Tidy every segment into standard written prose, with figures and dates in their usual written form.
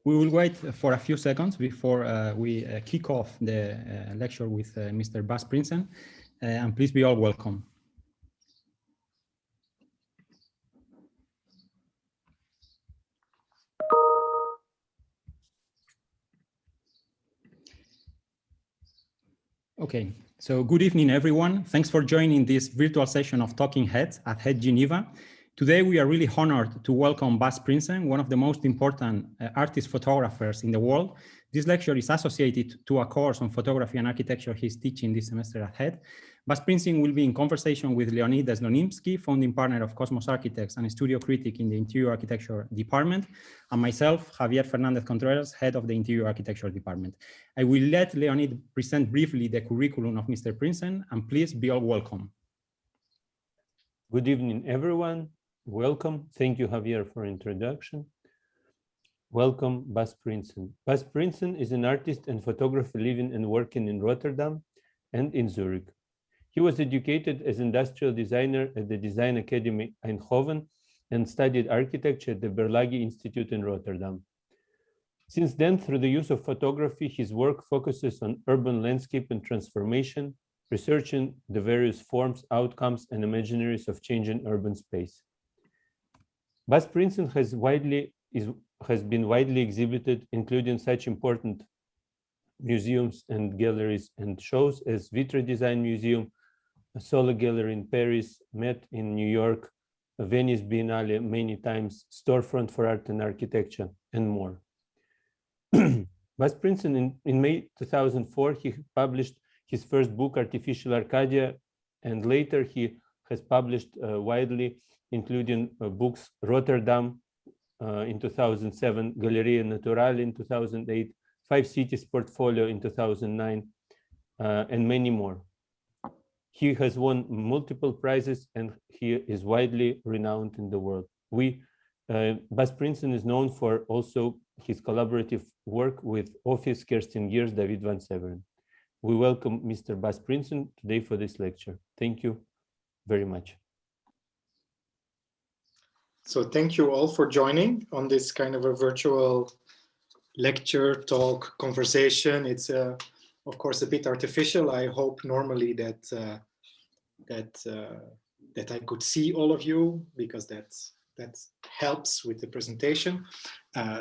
we will wait for a few seconds before we kick off the lecture with Mr. Bas Princen, and please be all welcome. Okay, so good evening, everyone. Thanks for joining this virtual session of Talking Heads at Head Geneva. Today, we are really honored to welcome Bas Princen, one of the most important artist photographers in the world. This lecture is associated to a course on photography and architecture he's teaching this semester at Head. Bas Princen will be in conversation with Leonid Slonimskiy, founding partner of Cosmos Architects and studio critic in the Interior Architecture Department, and myself, Javier Fernandez Contreras, head of the Interior Architecture Department. I will let Leonid present briefly the curriculum of Mr. Princen, and please be all welcome. Good evening, everyone. Welcome. Thank you, Javier, for introduction. Welcome, Bas Princen. Bas Princen is an artist and photographer living and working in Rotterdam and in Zurich. He was educated as industrial designer at the Design Academy Eindhoven and studied architecture at the Berlage Institute in Rotterdam. Since then, through the use of photography, his work focuses on urban landscape and transformation, researching the various forms, outcomes, and imaginaries of changing urban space. Bas Princen has been widely exhibited, including such important museums and galleries and shows as Vitre Design Museum, a Solo Gallery in Paris, Met in New York, a Venice Biennale many times, Storefront for Art and Architecture, and more. Bas Princen, in May 2004, he published his first book, Artificial Arcadia, and later he has published widely, including books Rotterdam in 2007, Galleria Naturale in 2008, Five Cities Portfolio in 2009, and many more. He has won multiple prizes and he is widely renowned in the world. Bas Princen is known for also his collaborative work with Office, Kerstin Geers, David Van Severen. We welcome Mr. Bas Princen today for this lecture. Thank you very much. So thank you all for joining on this kind of a virtual lecture, talk, conversation. It's of course a bit artificial. I hope normally that I could see all of you, because that helps with the presentation.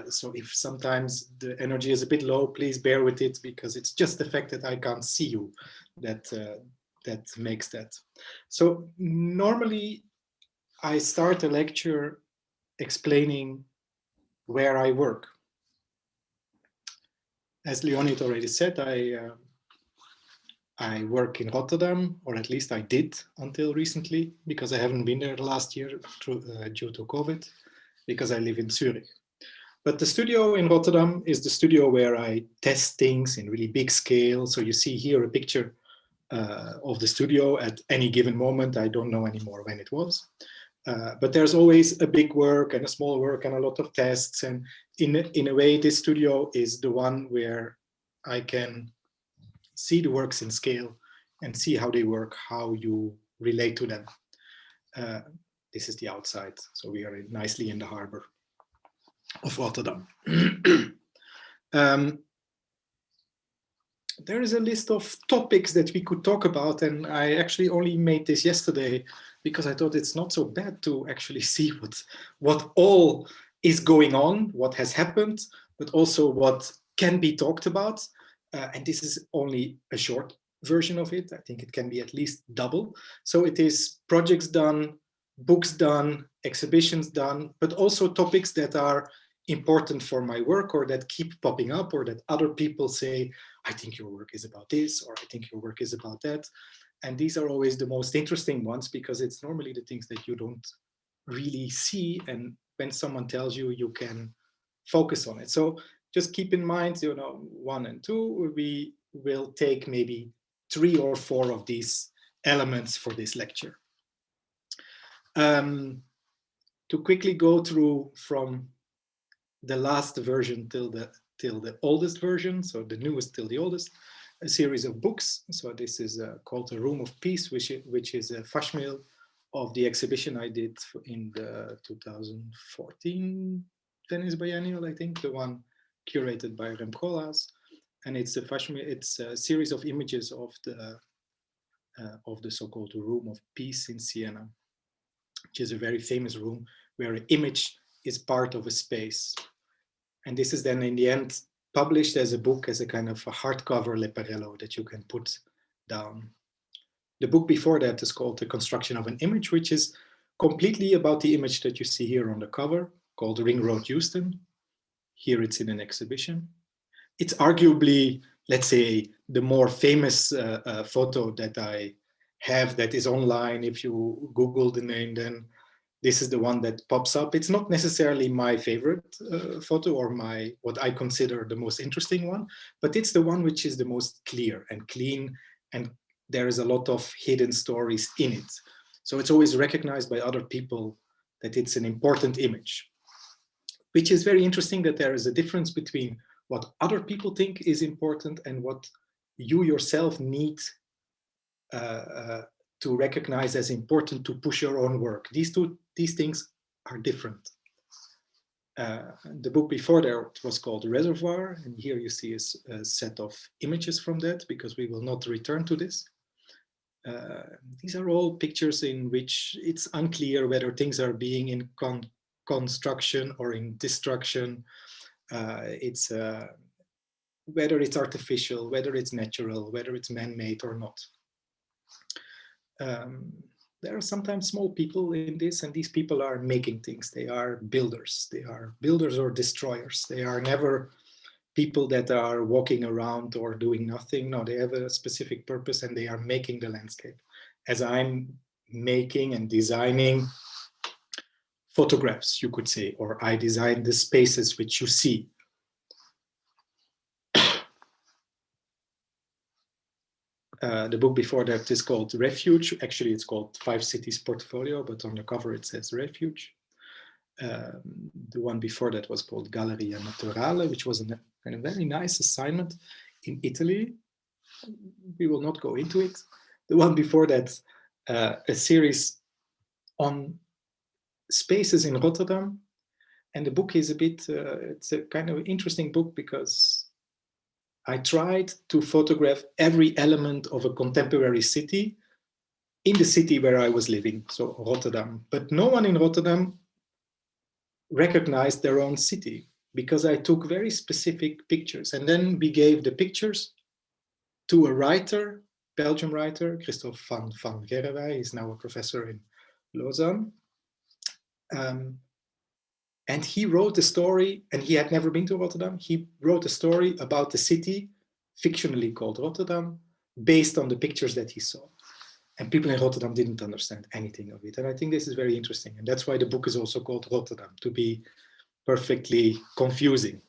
So if sometimes the energy is a bit low, please bear with it, because it's just the fact that I can't see you that makes that. So normally I start a lecture explaining where I work. As Leonid already said, I work in Rotterdam, or at least I did until recently, because I haven't been there last year due to COVID, because I live in Zurich. But the studio in Rotterdam is the studio where I test things in really big scale. So you see here a picture of the studio at any given moment. I don't know anymore when it was. But there's always a big work and a small work and a lot of tests. And in a way, this studio is the one where I can see the works in scale and see how they work, how you relate to them. This is the outside. So we are nicely in the harbor of Rotterdam. There is a list of topics that we could talk about, and I actually only made this yesterday because I thought it's not so bad to actually see what all is going on, what has happened, but also what can be talked about. And this is only a short version of it. I think it can be at least double. So it is projects done, books done, exhibitions done, but also topics that are important for my work or that keep popping up, or that other people say, I think your work is about this, or I think your work is about that. And these are always the most interesting ones, because it's normally the things that you don't really see. And when someone tells you, you can focus on it. So just keep in mind, 1 and 2, we will take maybe 3 or 4 of these elements for this lecture. To quickly go through from the last version till the oldest version, so the newest till the oldest, a series of books. So this is called The Room of Peace, which is a fashmil of the exhibition I did in the 2014 Venice Biennial, I think, the one curated by Rem Koolhaas, and it's a series of images of the so-called Room of Peace in Siena, which is a very famous room where an image is part of a space. And this is then in the end published as a book, as a kind of a hardcover leporello that you can put down. The book before that is called The Construction of an Image, which is completely about the image that you see here on the cover, called Ring Road Houston. Here it's in an exhibition. It's arguably, let's say, the more famous photo that I have that is online. If you Google the name, then this is the one that pops up. It's not necessarily my favorite photo or what I consider the most interesting one, but it's the one which is the most clear and clean, and there is a lot of hidden stories in it. So it's always recognized by other people that it's an important image, which is very interesting, that there is a difference between what other people think is important and what you yourself need to recognize as important to push your own work. These things are different. The book before that was called Reservoir, and here you see a set of images from that, because we will not return to this. These are all pictures in which it's unclear whether things are being in construction or in destruction. It's whether it's artificial, whether it's natural, whether it's man-made or not. There are sometimes small people in this, and these people are making things. They are builders. They are builders or destroyers. They are never people that are walking around or doing nothing. No, they have a specific purpose, and they are making the landscape. As I'm making and designing photographs, you could say, or I design the spaces which you see. The book before that is called Refuge. Actually, it's called 5 Cities Portfolio, but on the cover it says Refuge. The one before that was called Galleria Naturale, which was a very nice assignment in Italy. We will not go into it. The one before that, a series on spaces in Rotterdam. And the book is a bit, it's a kind of interesting book, because I tried to photograph every element of a contemporary city in the city where I was living, so Rotterdam. But no one in Rotterdam recognized their own city, because I took very specific pictures. And then we gave the pictures to a writer, Belgian writer, Christophe van Gerrewij. He's now a professor in Lausanne. And he wrote a story, and he had never been to Rotterdam. He wrote a story about the city, fictionally called Rotterdam, based on the pictures that he saw. And people in Rotterdam didn't understand anything of it. And I think this is very interesting. And that's why the book is also called Rotterdam, to be perfectly confusing.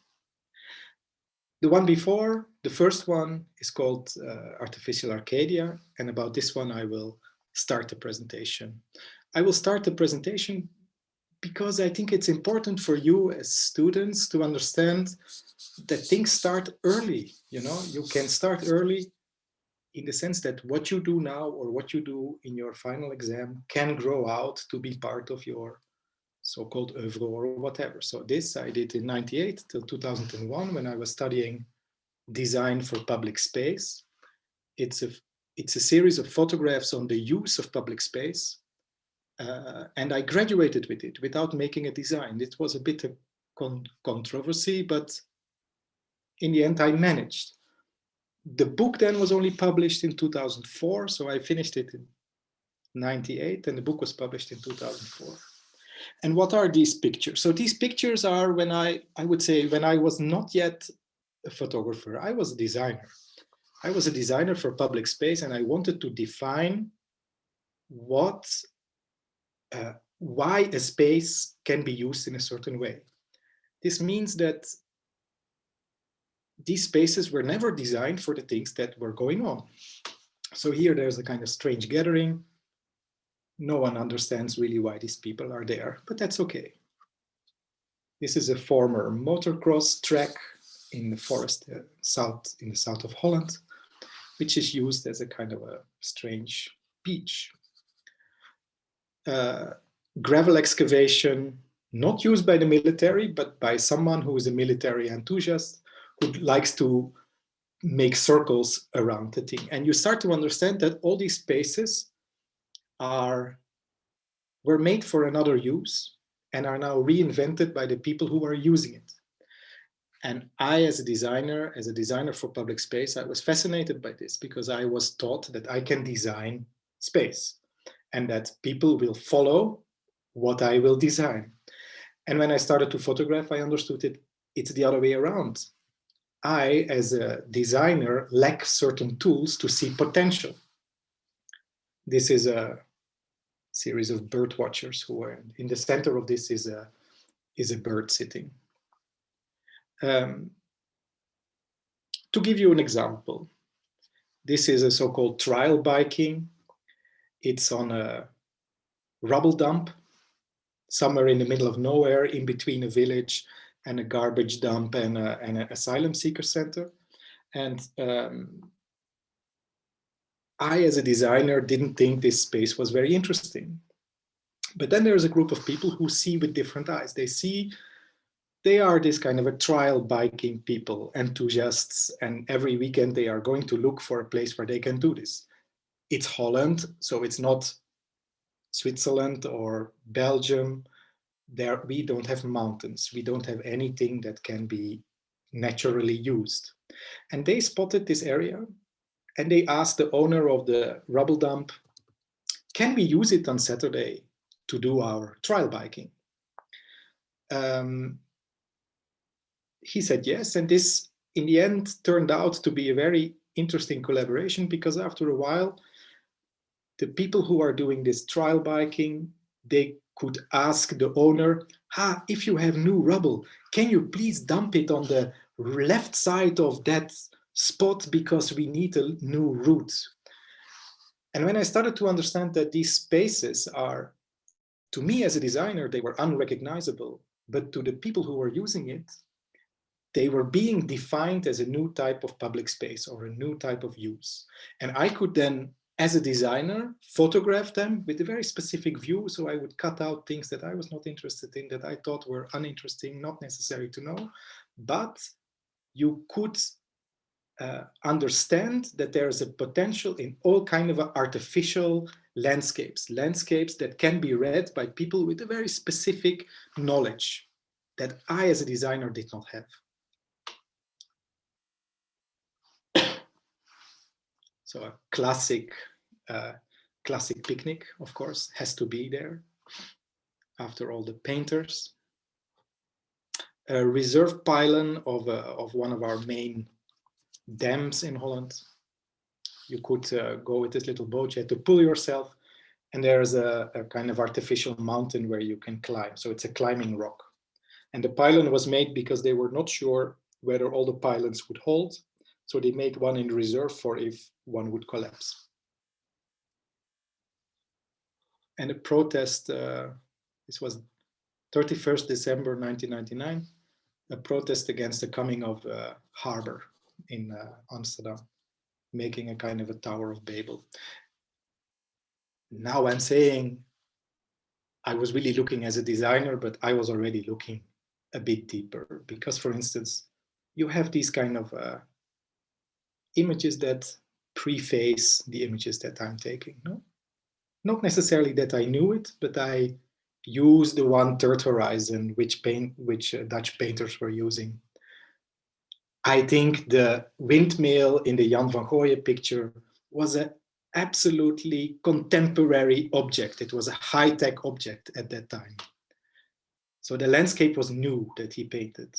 The one before, the first one, is called Artificial Arcadia. And about this one, I will start the presentation. I will start the presentation because I think it's important for you as students to understand that things start early. You know, you can start early in the sense that what you do now or what you do in your final exam can grow out to be part of your so-called oeuvre or whatever. So this I did in 98 till 2001 when I was studying design for public space. It's a series of photographs on the use of public space. And I graduated with it without making a design. It was a bit of controversy, but in the end I managed. The book then was only published in 2004, so I finished it in 98, and the book was published in 2004. And what are these pictures? So these pictures are when I would say, when I was not yet a photographer, I was a designer. I was a designer for public space, and I wanted to define why a space can be used in a certain way. This means that these spaces were never designed for the things that were going on. So here there's a kind of strange gathering. No one understands really why these people are there, but that's okay. This is a former motocross track in the forest in the south of Holland, which is used as a kind of a strange beach. Gravel excavation, not used by the military, but by someone who is a military enthusiast who likes to make circles around the thing. And you start to understand that all these spaces were made for another use and are now reinvented by the people who are using it. And I, as a designer for public space, I was fascinated by this because I was taught that I can design space and that people will follow what I will design. And when I started to photograph, I understood it's the other way around. I, as a designer, lack certain tools to see potential. This is a series of bird watchers who are in the center of this is a bird sitting. To give you an example, this is a so-called trial biking. It's on a rubble dump somewhere in the middle of nowhere, in between a village and a garbage dump and an asylum seeker center. And I, as a designer, didn't think this space was very interesting. But then there's a group of people who see with different eyes. They are this kind of a trial biking people, enthusiasts, and every weekend they are going to look for a place where they can do this. It's Holland, so it's not Switzerland or Belgium. There we don't have mountains. We don't have anything that can be naturally used. And they spotted this area and they asked the owner of the rubble dump, can we use it on Saturday to do our trial biking? He said yes, and this in the end turned out to be a very interesting collaboration because after a while, the people who are doing this trial biking, they could ask the owner, if you have new rubble, can you please dump it on the left side of that spot because we need a new route. And when I started to understand that these spaces are, to me as a designer, they were unrecognizable, but to the people who were using it, they were being defined as a new type of public space or a new type of use. And I could then, as a designer, photograph them with a very specific view. So I would cut out things that I was not interested in, that I thought were uninteresting, not necessary to know. But you could understand that there is a potential in all kind of artificial landscapes that can be read by people with a very specific knowledge that I, as a designer, did not have. So a classic picnic, of course, has to be there after all the painters. A reserve pylon of one of our main dams in Holland. You could go with this little boat, you had to pull yourself, and there's a kind of artificial mountain where you can climb. So it's a climbing rock. And the pylon was made because they were not sure whether all the pylons would hold. So they made one in reserve for if one would collapse. And a protest, this was 31st December 1999, a protest against the coming of harbor in Amsterdam, making a kind of a Tower of Babel. Now I'm saying I was really looking as a designer, but I was already looking a bit deeper because, for instance, you have these kind of images that preface the images that I'm taking. No? Not necessarily that I knew it, but I used the one third horizon which Dutch painters were using. I think the windmill in the Jan van Gooyen picture was an absolutely contemporary object. It was a high-tech object at that time. So the landscape was new that he painted.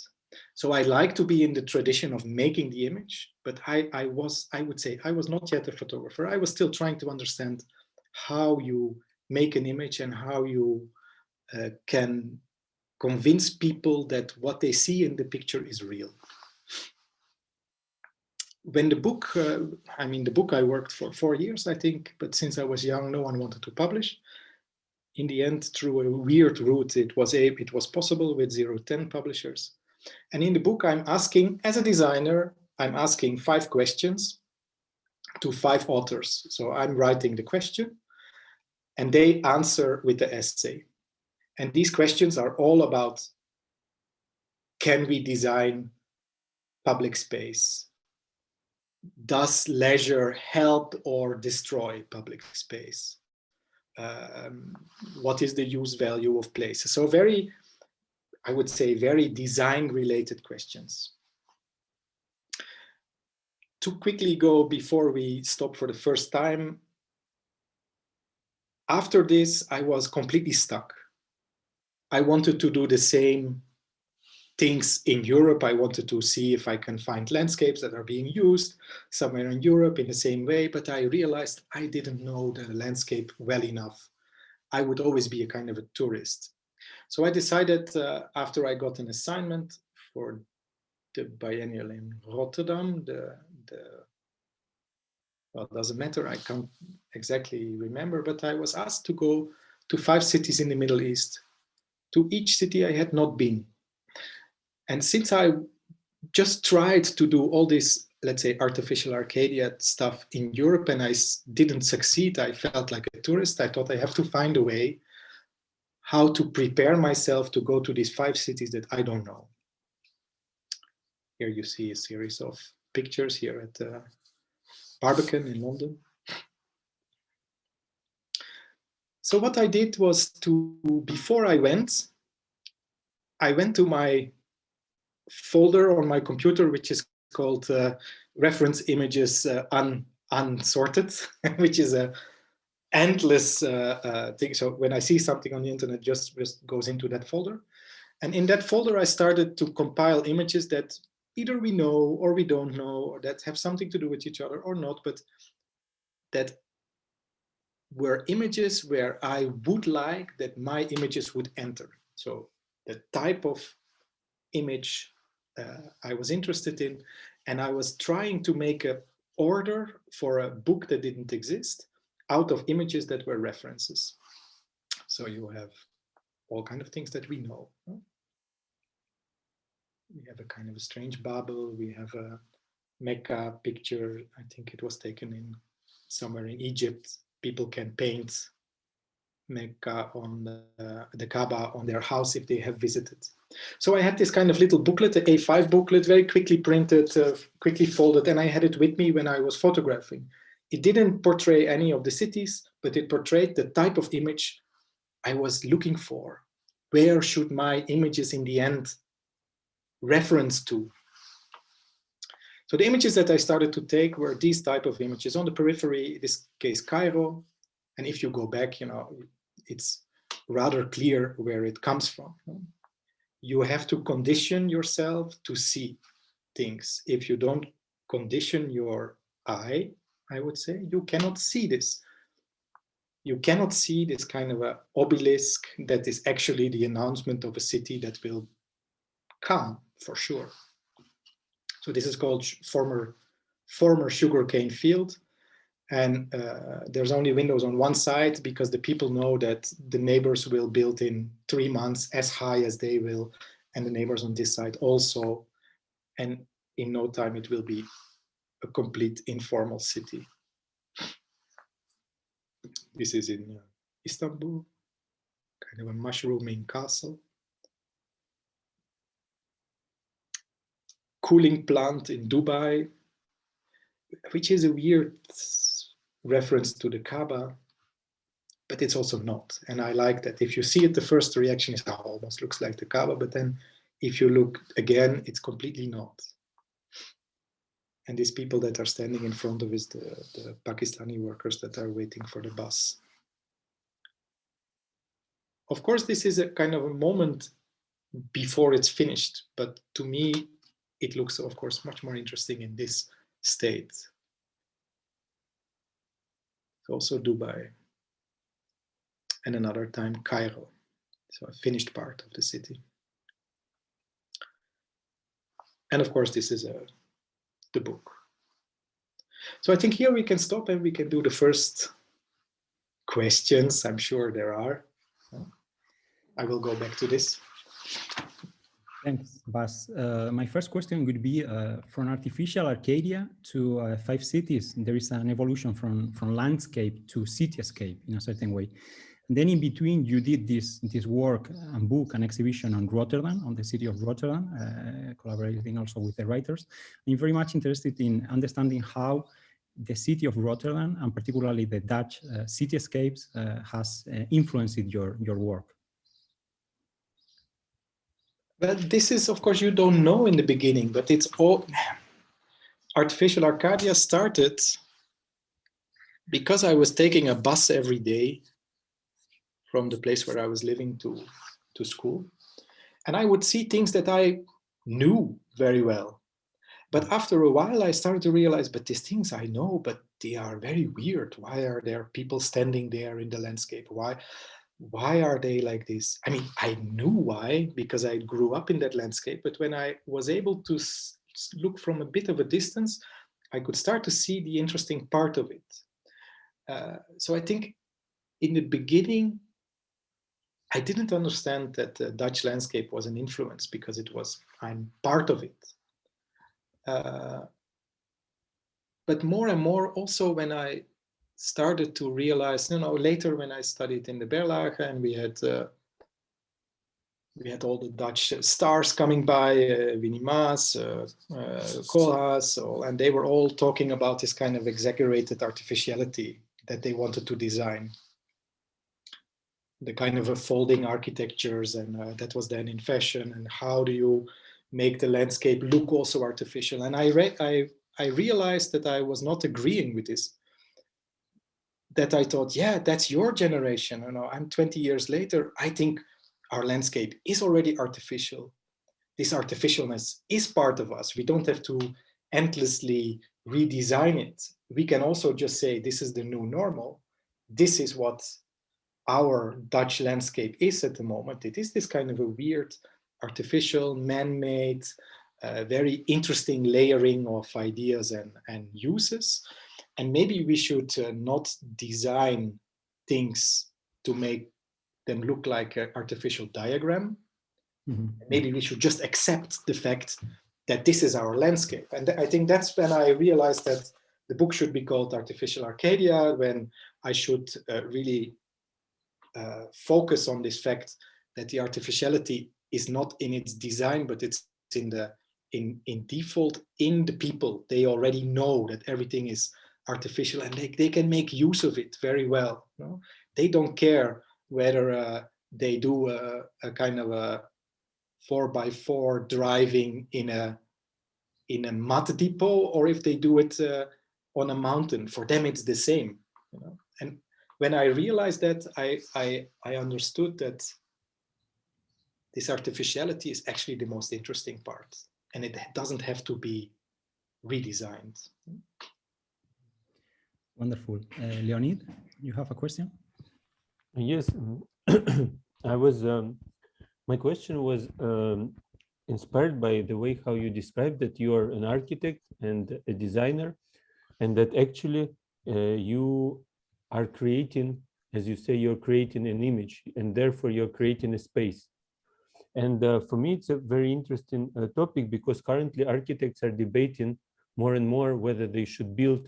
So I like to be in the tradition of making the image, but I would say I was not yet a photographer. I was still trying to understand how you make an image and how you can convince people that what they see in the picture is real. When the book, the book I worked for 4 years, I think, but since I was young, no one wanted to publish. In the end, through a weird route, it was possible with 010 publishers. And in the book, I'm asking, as a designer, I'm asking 5 questions to 5 authors. So I'm writing the question and they answer with the essay. And these questions are all about, can we design public space? Does leisure help or destroy public space? What is the use value of places? So very, I would say, very design related questions. To quickly go before we stop for the first time, after this, I was completely stuck. I wanted to do the same things in Europe. I wanted to see if I can find landscapes that are being used somewhere in Europe in the same way, but I realized I didn't know the landscape well enough. I would always be a kind of a tourist. So I decided after I got an assignment for the biennial in Rotterdam, well, it doesn't matter, I can't exactly remember, but I was asked to go to 5 cities in the Middle East. To each city I had not been. And since I just tried to do all this, let's say, artificial Arcadia stuff in Europe and I didn't succeed, I felt like a tourist. I thought I have to find a way how to prepare myself to go to these 5 cities that I don't know. Here you see a series of pictures here at Barbican in London. So what I did was before I went to my folder on my computer, which is called reference images unsorted, which is a endless thing. So when I see something on the internet, just goes into that folder. And in that folder, I started to compile images that either we know or we don't know, or that have something to do with each other or not, but that were images where I would like that my images would enter. So the type of image I was interested in, and I was trying to make an order for a book that didn't exist out of images that were references. So you have all kinds of things that we know. We have a kind of a strange Babel. We have a Mecca picture. I think it was taken in somewhere in Egypt. People can paint Mecca on the Kaaba on their house if they have visited. So I had this kind of little booklet, an A5 booklet, very quickly printed, quickly folded, and I had it with me when I was photographing. It didn't portray any of the cities, but it portrayed the type of image I was looking for. Where should my images in the end reference to? So the images that I started to take were these type of images on the periphery, in this case Cairo. And if you go back, you know, it's rather clear where it comes from. You have to condition yourself to see things. If you don't condition your eye, I would say, you cannot see this. You cannot see this kind of an obelisk that is actually the announcement of a city that will come for sure. So this is called former sugarcane field. And there's only windows on one side because the people know that the neighbors will build in 3 months as high as they will, and the neighbors on this side also. And in no time, it will be a complete informal city. This is in Istanbul, kind of a mushrooming castle. Cooling plant in Dubai, which is a weird reference to the Kaaba, but it's also not. And I like that. If you see it, the first reaction is, oh, almost looks like the Kaaba, but then if you look again, it's completely not. And these people that are standing in front of is the Pakistani workers that are waiting for the bus. Of course, this is a kind of a moment before it's finished, but to me, it looks, of course, much more interesting in this state. Also Dubai, and another time Cairo, so a finished part of the city. And of course, this is the book. So I think here we can stop and we can do the first questions. I'm sure there are. I will go back to this. Thanks, Bas. My first question would be from artificial Arcadia to 5 cities. There is an evolution from landscape to cityscape in a certain way. And then in between, you did this work and book and exhibition on Rotterdam, on the city of Rotterdam, collaborating also with the writers. I'm very much interested in understanding how the city of Rotterdam, and particularly the Dutch cityscapes, has influenced your work. Well, this is, of course, you don't know in the beginning, but it's all... Artificial Arcadia started because I was taking a bus every day from the place where I was living to school. And I would see things that I knew very well. But after a while, I started to realize, but these things I know, but they are very weird. Why are there people standing there in the landscape? Why are they like this? I mean, I knew why, because I grew up in that landscape. But when I was able to look from a bit of a distance, I could start to see the interesting part of it. So I think in the beginning, I didn't understand that the Dutch landscape was an influence because I'm part of it. But more and more also when I started to realize, later when I studied in the Berlage and we had all the Dutch stars coming by, Winnie Maas, Koolhaas, and they were all talking about this kind of exaggerated artificiality that they wanted to design. The kind of folding architectures, and that was then in fashion, and how do you make the landscape look also artificial? And I realized that I was not agreeing with this. That I thought, yeah, that's your generation. I'm 20 years later. I think our landscape is already artificial. This artificialness is part of us. We don't have to endlessly redesign it. We can also just say, this is the new normal. This is what our Dutch landscape is at the moment. It is this kind of a weird, artificial, man-made, very interesting layering of ideas and uses. And maybe we should not design things to make them look like an artificial diagram. Mm-hmm. Maybe we should just accept the fact that this is our landscape. And I think that's when I realized that the book should be called Artificial Arcadia, when I should really focus on this fact that the artificiality is not in its design, but it's in default in the people. They already know that everything is artificial and they can make use of it very well. They don't care whether they do a kind of a 4x4 driving in a mud depot, or if they do it on a mountain. For them, it's the same. And when I realized that, I understood that this artificiality is actually the most interesting part, and it doesn't have to be redesigned. Wonderful. Leonid, you have a question? Yes, I was. My question was inspired by the way how you described that you are an architect and a designer, and that actually you are creating, as you say, you're creating an image, and therefore you're creating a space. And for me, it's a very interesting topic, because currently architects are debating more and more whether they should build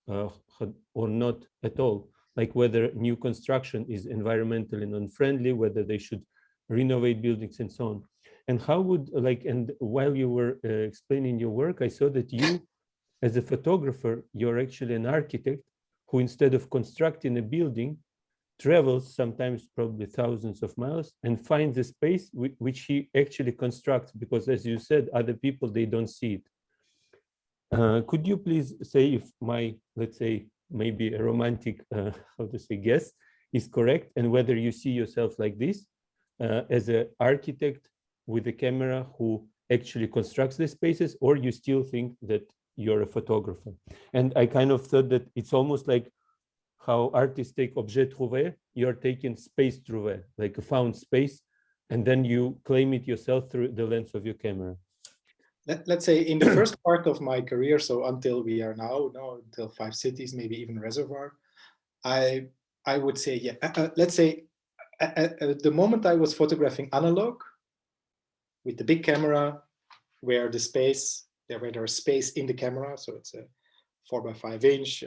or not at all, like whether new construction is environmentally non-friendly, whether they should renovate buildings and so on. And how would, and while you were explaining your work, I saw that you, as a photographer, you're actually an architect who, instead of constructing a building, travels sometimes probably thousands of miles and finds a space which he actually constructs, because, as you said, other people, they don't see it. Could you please say if my, let's say, maybe a romantic, how to say, guess is correct, and whether you see yourself like this, as an architect with a camera who actually constructs the spaces, or you still think that you're a photographer? And I kind of thought that it's almost like how artists take objet trouvé, you're taking space trouvé, like a found space, and then you claim it yourself through the lens of your camera. Let's say in the first part of my career, so until we are now, until 5 cities, maybe even Reservoir, I would say, yeah, let's say at the moment I was photographing analog with the big camera, where there's space in the camera, so it's a 4x5 inch,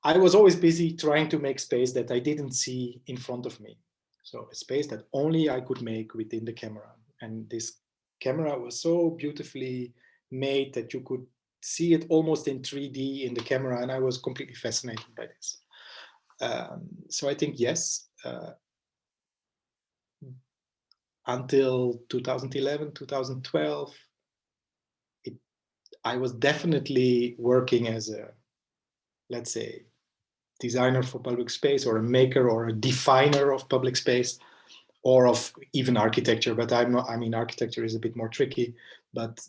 I was always busy trying to make space that I didn't see in front of me. So a space that only I could make within the camera. And this camera was so beautifully made that you could see it almost in 3D in the camera. And I was completely fascinated by this. So I think, yes, until 2011, 2012, I was definitely working as a, let's say, designer for public space, or a maker or a definer of public space, or of even architecture. But I mean, architecture is a bit more tricky, but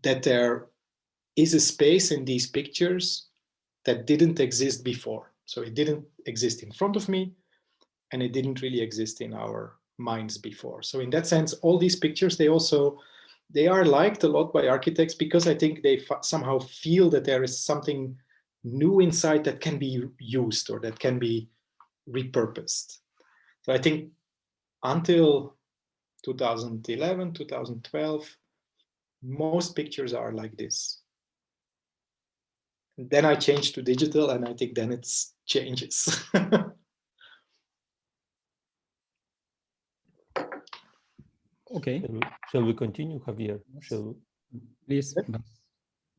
that there is a space in these pictures that didn't exist before. So it didn't exist in front of me, and it didn't really exist in our minds before. So in that sense, all these pictures, they are liked a lot by architects, because I think they somehow feel that there is something new inside that can be used, or that can be repurposed. So I think until 2011, 2012, most pictures are like this. And then I changed to digital, and I think then it changes. Okay. Shall we continue, Javier? Shall Please,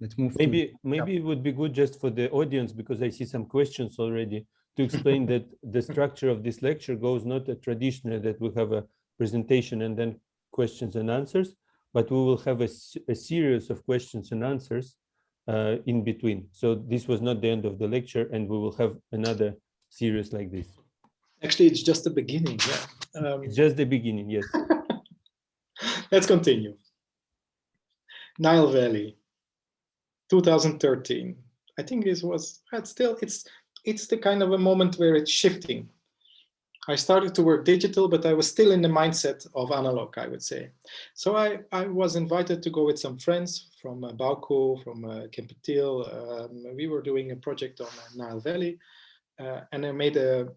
let's move. Maybe it would be good just for the audience, because I see some questions already, to explain that the structure of this lecture goes not a traditional, that we have a presentation and then questions and answers, but we will have a series of questions and answers in between. So this was not the end of the lecture, and we will have another series like this. Actually, it's just the beginning. Yeah. It's just the beginning, yes. Let's continue. Nile Valley, 2013. I think it's the kind of a moment where it's shifting. I started to work digital, but I was still in the mindset of analog, I would say. So I was invited to go with some friends from Bauko, from Kempetil. We were doing a project on Nile Valley, and I made a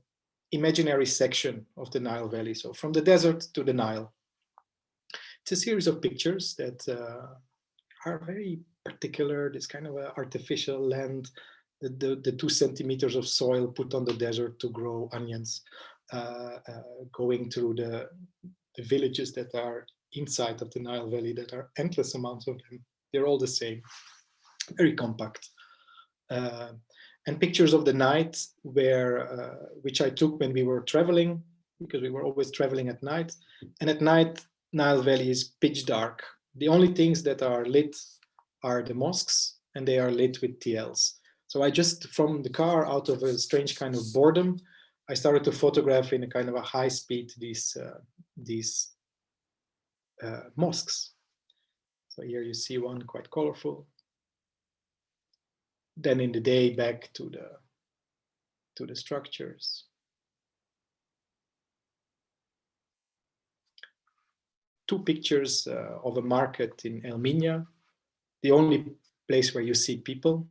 imaginary section of the Nile Valley. So from the desert to the Nile. It's a series of pictures that are very particular, this kind of artificial land, the 2 centimeters of soil put on the desert to grow onions, going through the villages that are inside of the Nile Valley, that are endless amounts of them. They're all the same, very compact. And pictures of the night, which I took when we were traveling, because we were always traveling at night. And at night, Nile Valley is pitch dark. The only things that are lit are the mosques, and they are lit with TLs. So I just, from the car, out of a strange kind of boredom, I started to photograph in a kind of a high speed these mosques. So here you see one quite colorful. Then in the day, back to the structures. Two pictures of a market in Elminia, the only place where you see people,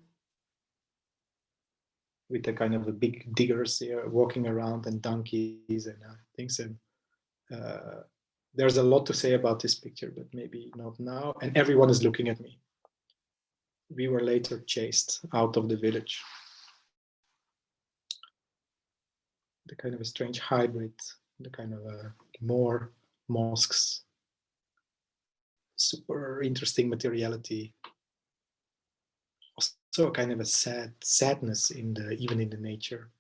with a kind of a big diggers here walking around, and donkeys and things. And there's a lot to say about this picture, but maybe not now. And everyone is looking at me. We were later chased out of the village. The kind of a strange hybrid, the kind of more mosques, super interesting materiality. Also a kind of a sadness even in the nature.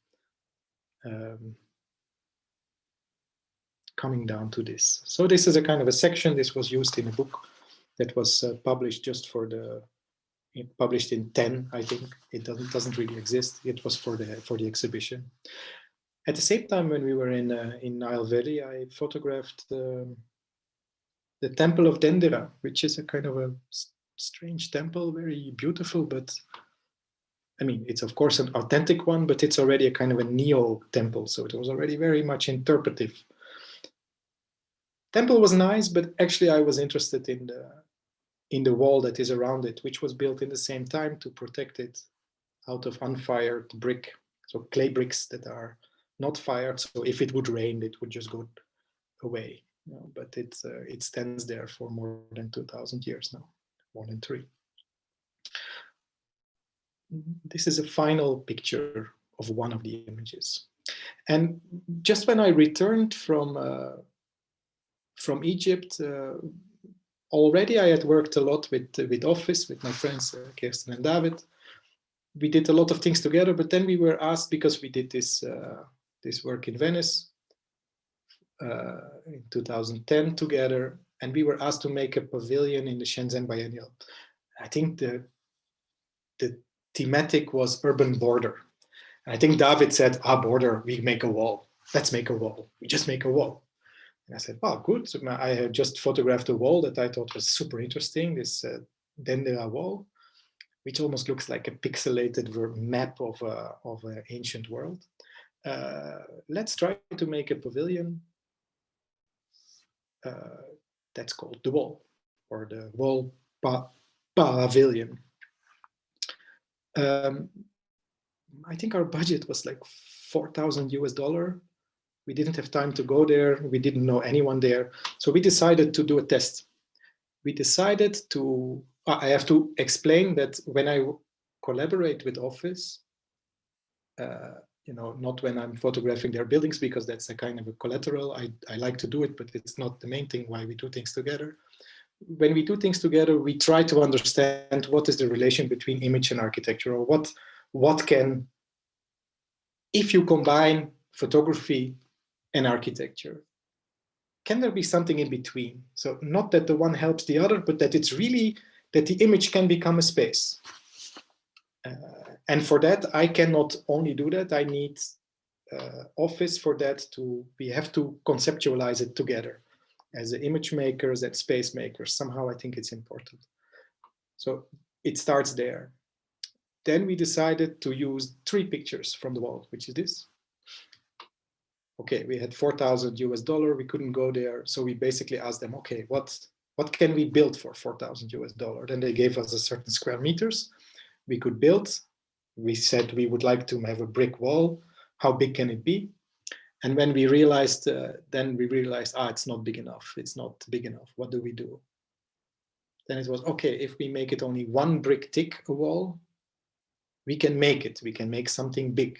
Coming down to this. So this is a kind of a section. This was used in a book that was published just for published in 10, I think. It doesn't really exist. It was for the exhibition. At the same time, when we were in Nile Valley, I photographed the Temple of Dendera, which is a kind of a strange temple, very beautiful, but I mean, it's of course an authentic one, but it's already a kind of a neo-temple, so it was already very much interpretive. Temple was nice, but actually I was interested in the wall that is around it, which was built in the same time to protect it out of unfired brick, so clay bricks that are not fired. So if it would rain, it would just go away. You know, but it stands there for more than 2,000 years now, more than 3. this is a final picture of one of the images. And just when I returned from Egypt, already I had worked a lot with Office, with my friends Kirsten and David. We did a lot of things together, but then we were asked, because we did this work in Venice in 2010 together, and we were asked to make a pavilion in the Shenzhen Biennial. I think the thematic was urban border. And I think David said, border, we make a wall. Let's make a wall. We just make a wall. And I said, wow, good. So I had just photographed a wall that I thought was super interesting, this Dendera wall, which almost looks like a pixelated map of an ancient world. Let's try to make a pavilion that's called the wall, or the wall pavilion. I think our budget was like $4,000 US. We didn't have time to go there. We didn't know anyone there. So we decided to do a test. We decided to, I have to explain that when I collaborate with Office, not when I'm photographing their buildings, because that's a kind of a collateral. I like to do it, but it's not the main thing why we do things together. When we do things together, we try to understand what is the relation between image and architecture, or what can, if you combine photography and architecture, can there be something in between? So not that the one helps the other, but that it's really that the image can become a space. And for that, I cannot only do that. I need Office for that. We have to conceptualize it together as image makers, as space makers. Somehow I think it's important. So it starts there. Then we decided to use 3 pictures from the wall, which is this. Okay, we had $4,000 US. We couldn't go there. So we basically asked them, okay, what can we build for $4,000 US? Then they gave us a certain square meters we could build. We said we would like to have a brick wall. How big can it be? And when we realized, it's not big enough. It's not big enough. What do we do? Then it was, okay, if we make it only 1 brick thick, a wall, we can make it. We can make something big.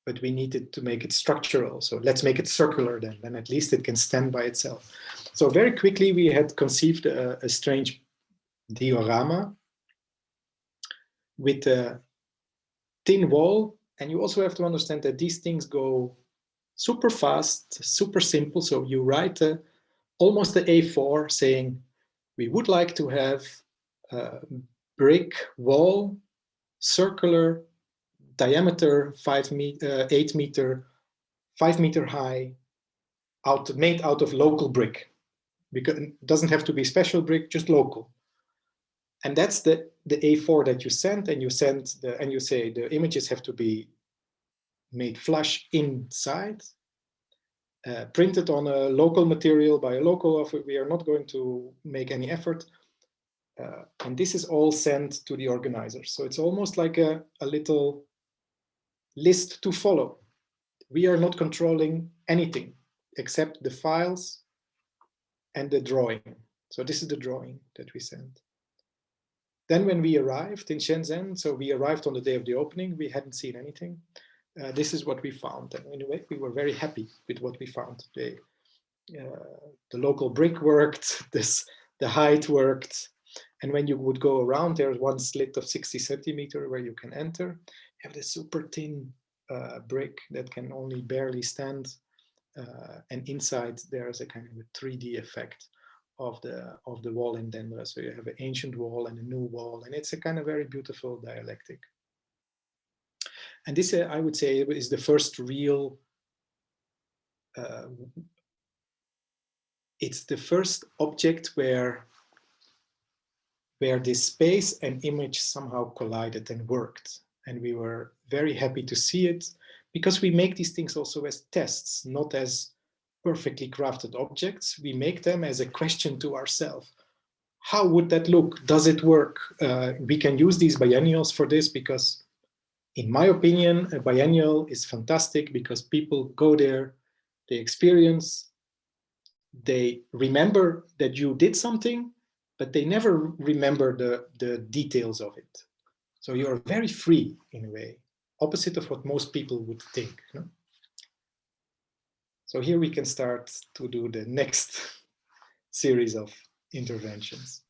But we needed to make it structural. So let's make it circular then at least it can stand by itself. So very quickly we had conceived a strange diorama with a thin wall. And you also have to understand that these things go super fast, super simple. So you write almost an A4 saying, we would like to have a brick wall, circular, diameter 8 meter, 5 meter high, made out of local brick. Because it doesn't have to be special brick, just local. And that's the A4 that you send, and you say the images have to be made flush inside, printed on a local material by a local office. We are not going to make any effort. And this is all sent to the organizers. So it's almost like a little list to follow. We are not controlling anything except the files and the drawing. So this is the drawing that we sent. Then when we arrived in Shenzhen, so we arrived on the day of the opening, we hadn't seen anything. This is what we found. And in a way, we were very happy with what we found. The local brick worked, the height worked. And when you would go around, there's one slit of 60 centimeters where you can enter. You have this super thin brick that can only barely stand. And inside there's a kind of a 3D effect of the wall in Dendera. So you have an ancient wall and a new wall, and it's a kind of very beautiful dialectic. And this, I would say, is the first real, it's the first object where this space and image somehow collided and worked. And we were very happy to see it, because we make these things also as tests, not as perfectly crafted objects. We make them as a question to ourselves. How would that look? Does it work? We can use these biennials for this, because in my opinion, a biennial is fantastic because people go there, they experience, they remember that you did something, but they never remember the details of it. So you're very free in a way, opposite of what most people would think. No? So here we can start to do the next series of interventions.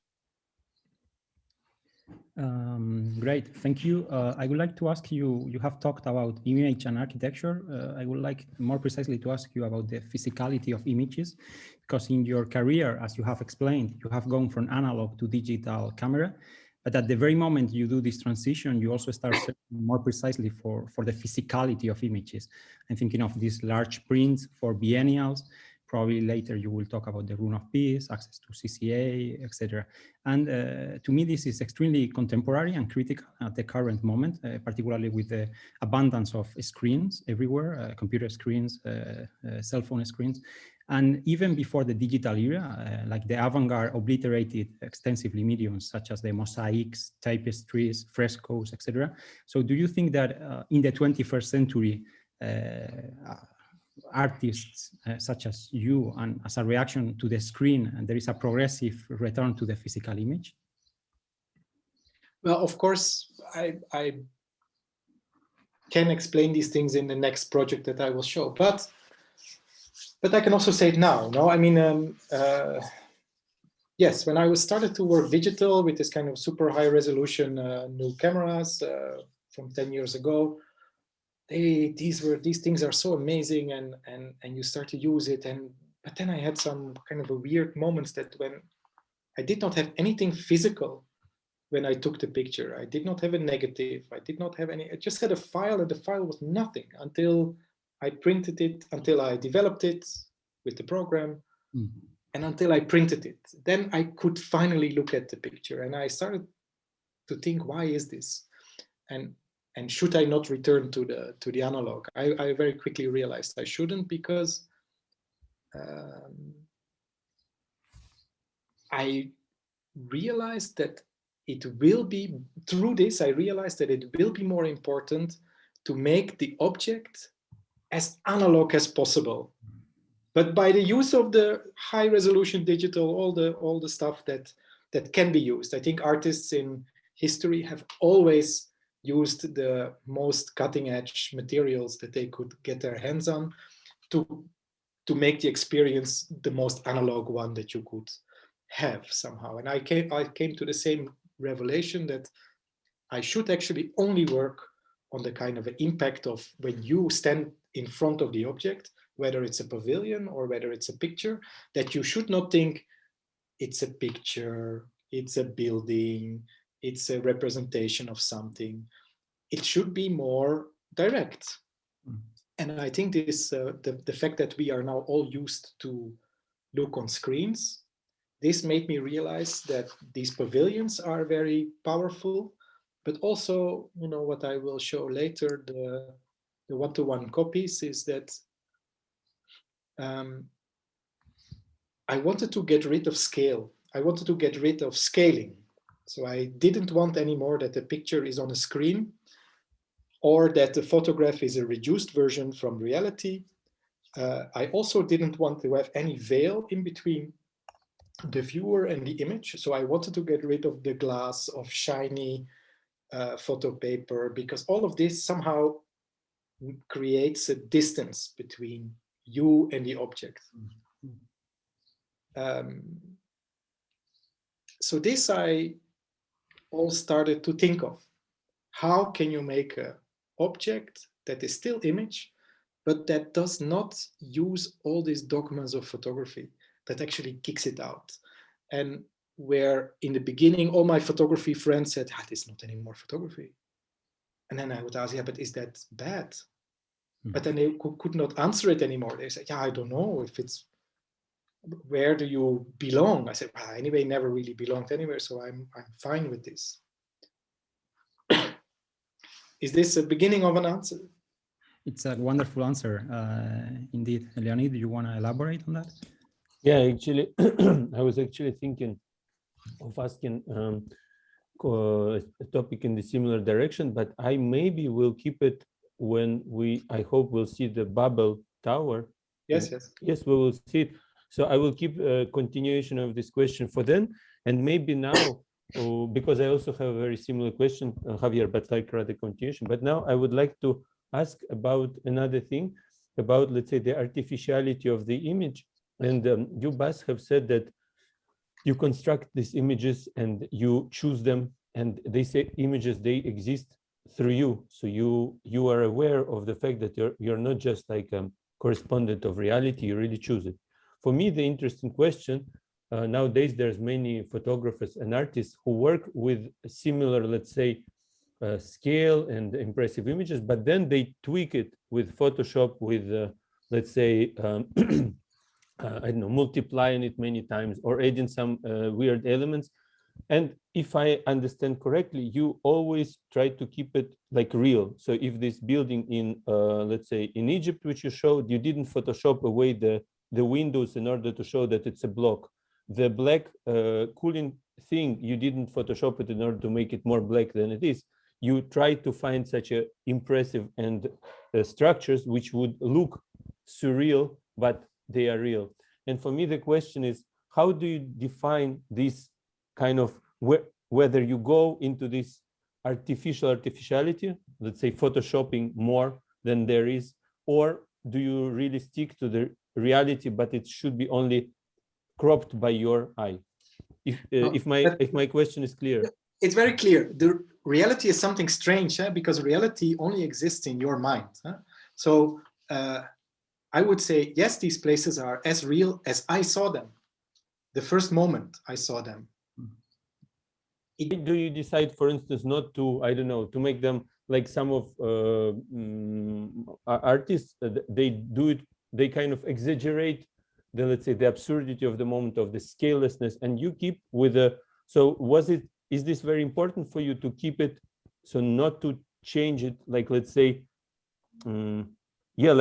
Great, thank you. I would like to ask you, you have talked about image and architecture. I would like more precisely to ask you about the physicality of images, because in your career, as you have explained, you have gone from analog to digital camera, but at the very moment you do this transition, you also start searching more precisely for the physicality of images. I'm thinking of these large prints for biennials. Probably later you will talk about the rune of peace, access to CCA, etc. And to me, this is extremely contemporary and critical at the current moment, particularly with the abundance of screens everywhere, computer screens, cell phone screens. And even before the digital era, like the avant-garde obliterated extensively mediums such as the mosaics, tapestries, frescoes, etc. So do you think that in the 21st century, artists such as you, and as a reaction to the screen, and there is a progressive return to the physical image? Well, of course, I can explain these things in the next project that I will show, but I can also say it now. No, I mean, yes, when I started to work digital with this kind of super high resolution new cameras from 10 years ago, these things are so amazing, and you start to use it, but then I had some kind of a weird moments that when I did not have anything physical when I took the picture. I did not have a negative, I did not have any, I just had a file, and the file was nothing until I printed it, until I developed it with the program, and until I printed it. Then I could finally look at the picture, and I started to think, why is this? And should I not return to the analog? I very quickly realized I shouldn't, because I realized that it will be, through this, I realized that it will be more important to make the object as analog as possible. But by the use of the high resolution digital, all the stuff that can be used. I think artists in history have always used the most cutting edge materials that they could get their hands on to make the experience the most analog one that you could have somehow. And I came to the same revelation that I should actually only work on the kind of impact of when you stand in front of the object, whether it's a pavilion or whether it's a picture, that you should not think it's a picture, it's a building, it's a representation of something. It should be more direct. And I think this, the fact that we are now all used to look on screens, this made me realize that these pavilions are very powerful, but also, you know, what I will show later, the one-to-one copies, is that I wanted to get rid of scale. I wanted to get rid of scaling. So I didn't want anymore that the picture is on a screen, or that the photograph is a reduced version from reality. I also didn't want to have any veil in between the viewer and the image. So I wanted to get rid of the glass, of shiny photo paper, because all of this somehow creates a distance between you and the object. So this I all started to think of. How can you make an object that is still image, but that does not use all these dogmas of photography, that actually kicks it out? And where in the beginning, all my photography friends said, this is not anymore photography. And then I would ask, yeah, but is that bad? But then they could not answer it anymore. They said, yeah, I don't know if it's, where do you belong? I said, well, anyway, never really belonged anywhere, so I'm fine with this. Is this a beginning of an answer? It's a wonderful answer, indeed. Leonid, do you want to elaborate on that? Yeah, actually, I was actually thinking of asking a topic in the similar direction, but I maybe will keep it when I hope we'll see the Babel Tower. Yes, we will see it. So I will keep a continuation of this question for then, and maybe now because I also have a very similar question, Javier, but like rather continuation. But now I would like to ask about another thing, about, let's say, the artificiality of the image. And you, Bas, have said that you construct these images and you choose them, and they say images, they exist through you. So you are aware of the fact that you're not just like a correspondent of reality, you really choose it. For me, the interesting question, nowadays there's many photographers and artists who work with similar, let's say, scale and impressive images, but then they tweak it with Photoshop, with let's say, I don't know, multiplying it many times or adding some weird elements. And if I understand correctly, you always try to keep it like real. So if this building in, let's say, in Egypt, which you showed, you didn't Photoshop away the windows in order to show that it's a block. The black cooling thing, you didn't Photoshop it in order to make it more black than it is. You try to find such a impressive and structures which would look surreal, but they are real. And for me, the question is, how do you define this kind of, whether you go into this artificiality, let's say photoshopping more than there is, or do you really stick to the reality, but it should be only cropped by your eye? If my question is clear. It's very clear. The reality is something strange, because reality only exists in your mind. So I would say, yes, these places are as real as I saw them. The first moment I saw them. Do you decide, for instance, not to, I don't know, to make them like some of artists, they do it, they kind of exaggerate the, let's say, the absurdity of the moment, of the scalelessness, and you keep with the, so is this very important for you to keep it, so not to change it, like, let's say, yeah,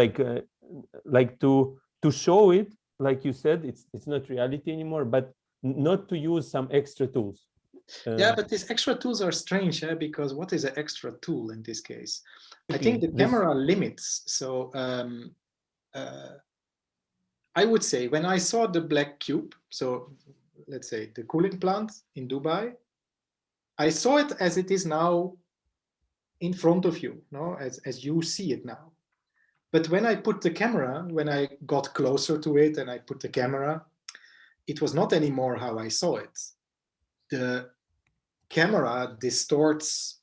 like to show it, like you said, it's not reality anymore, but not to use some extra tools. Yeah, but these extra tools are strange, because what is an extra tool in this case? I think the camera limits. So I would say, when I saw the black cube, so let's say the cooling plant in Dubai, I saw it as it is now in front of you, no? As you see it now. But when I put the camera, when I got closer to it and I put the camera, it was not anymore how I saw it. The camera distorts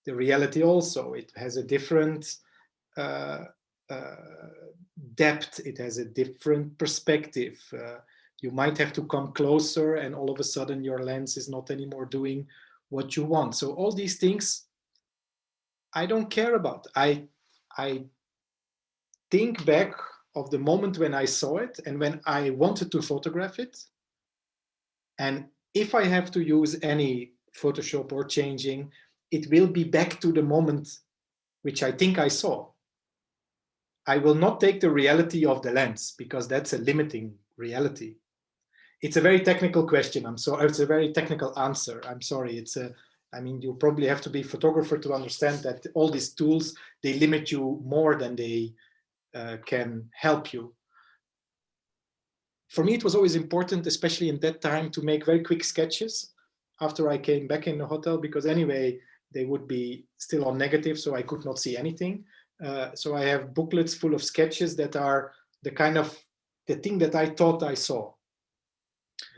the reality also. It has a different depth. It has a different perspective. You might have to come closer and all of a sudden your lens is not anymore doing what you want. So all these things I don't care about. I think back of the moment when I saw it and when I wanted to photograph it. And if I have to use any Photoshop or changing, it will be back to the moment which I think I saw. I will not take the reality of the lens, because that's a limiting reality. It's a very technical question. I'm sorry. It's a very technical answer. I'm sorry. I mean, you probably have to be a photographer to understand that all these tools, they limit you more than they can help you. For me, it was always important, especially in that time, to make very quick sketches after I came back in the hotel, because anyway, they would be still on negative, so I could not see anything. So I have booklets full of sketches that are the thing that I thought I saw.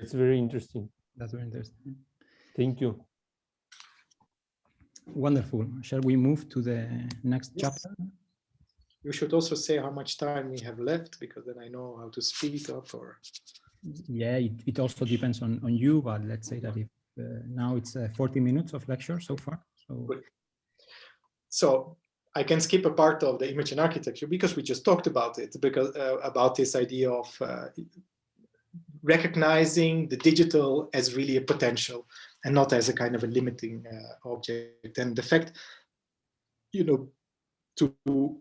It's very interesting. That's very interesting. Thank you. Wonderful. Shall we move to the next chapter? You should also say how much time we have left, because then I know how to speed up. Or yeah, it also depends on you, but let's say that if now it's 40 minutes of lecture so far. So I can skip a part of the image and architecture, because we just talked about it, because about this idea of recognizing the digital as really a potential and not as a kind of a limiting object. And the fact, to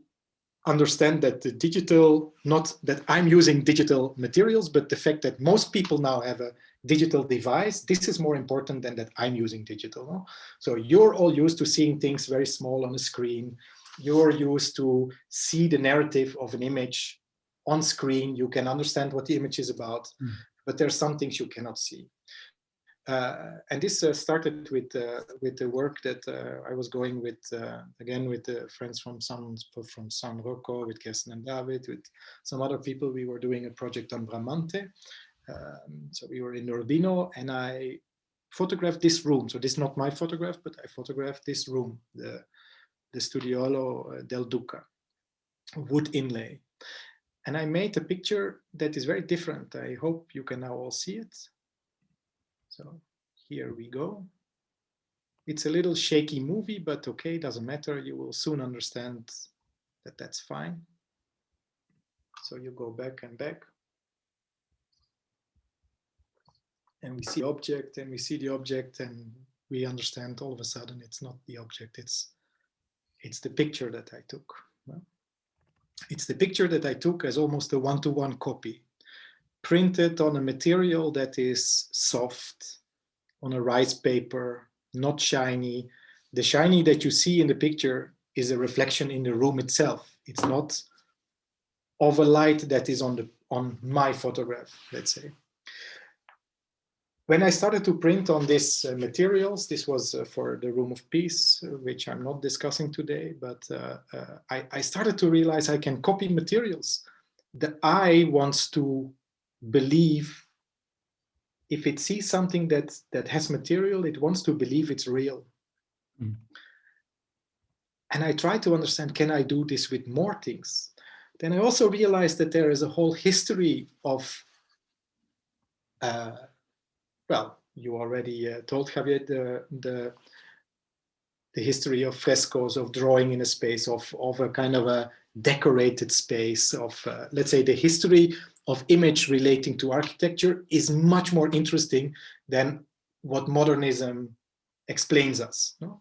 understand that the digital, not that I'm using digital materials, but the fact that most people now have a digital device, this is more important than that I'm using digital. No? So you're all used to seeing things very small on a screen. You're used to see the narrative of an image on screen. You can understand what the image is about, but there are some things you cannot see. And this started with the work that I was going with, again, with the friends from San Rocco, with Kirsten and David, with some other people. We were doing a project on Bramante. So we were in Urbino, and I photographed this room. So this is not my photograph, but I photographed this room, the Studiolo del Duca, wood inlay. And I made a picture that is very different. I hope you can now all see it. So here we go. It's a little shaky movie, but okay, doesn't matter. You will soon understand that that's fine. So you go back and back. And we see object, and we see the object, and we understand all of a sudden it's not the object, it's the picture that I took. Well, it's the picture that I took as almost a one-to-one copy, printed on a material that is soft, on a rice paper, not shiny. The shiny that you see in the picture is a reflection in the room itself. It's not of a light that is on my photograph, let's say. When I started to print on these materials, this was for the Room of Peace, which I'm not discussing today, but I started to realize I can copy materials. The eye wants to believe, if it sees something that has material, it wants to believe it's real. Mm. And I try to understand, can I do this with more things? Then I also realized that there is a whole history of, well, you already told Javier the history of frescoes, of drawing in a space, of a kind of a decorated space, of, let's say, the history of image relating to architecture is much more interesting than what modernism explains us. No?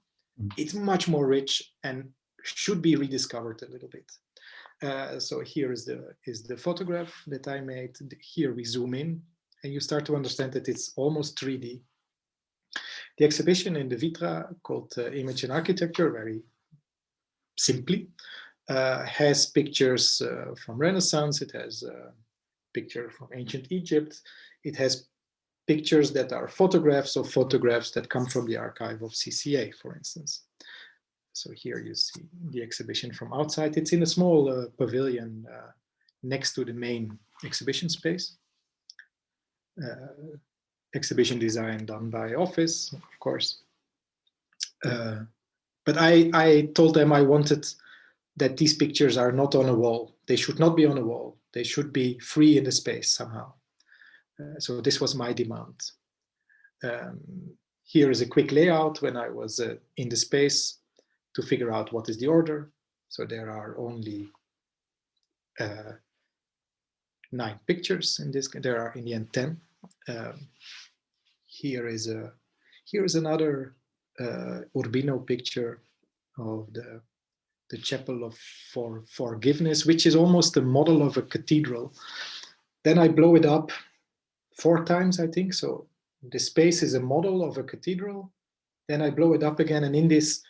It's much more rich and should be rediscovered a little bit. So here is the photograph that I made. Here we zoom in, and you start to understand that it's almost 3D. The exhibition in the Vitra, called Image and Architecture, very simply, has pictures from Renaissance. It has picture from ancient Egypt. It has pictures that are photographs of photographs that come from the archive of CCA, for instance. So here you see the exhibition from outside. It's in a small pavilion next to the main exhibition space. Exhibition design done by Office, of course. But I told them I wanted that these pictures are not on a wall. They should not be on a wall. They should be free in the space somehow. So this was my demand. Here is a quick layout when I was in the space to figure out what is the order. So there are only 9 pictures in this. There are in the end 10. Here is another Urbino picture of the Chapel of Forgiveness, which is almost the model of a cathedral. Then I blow it up 4 times, I think. So the space is a model of a cathedral. Then I blow it up again, and in this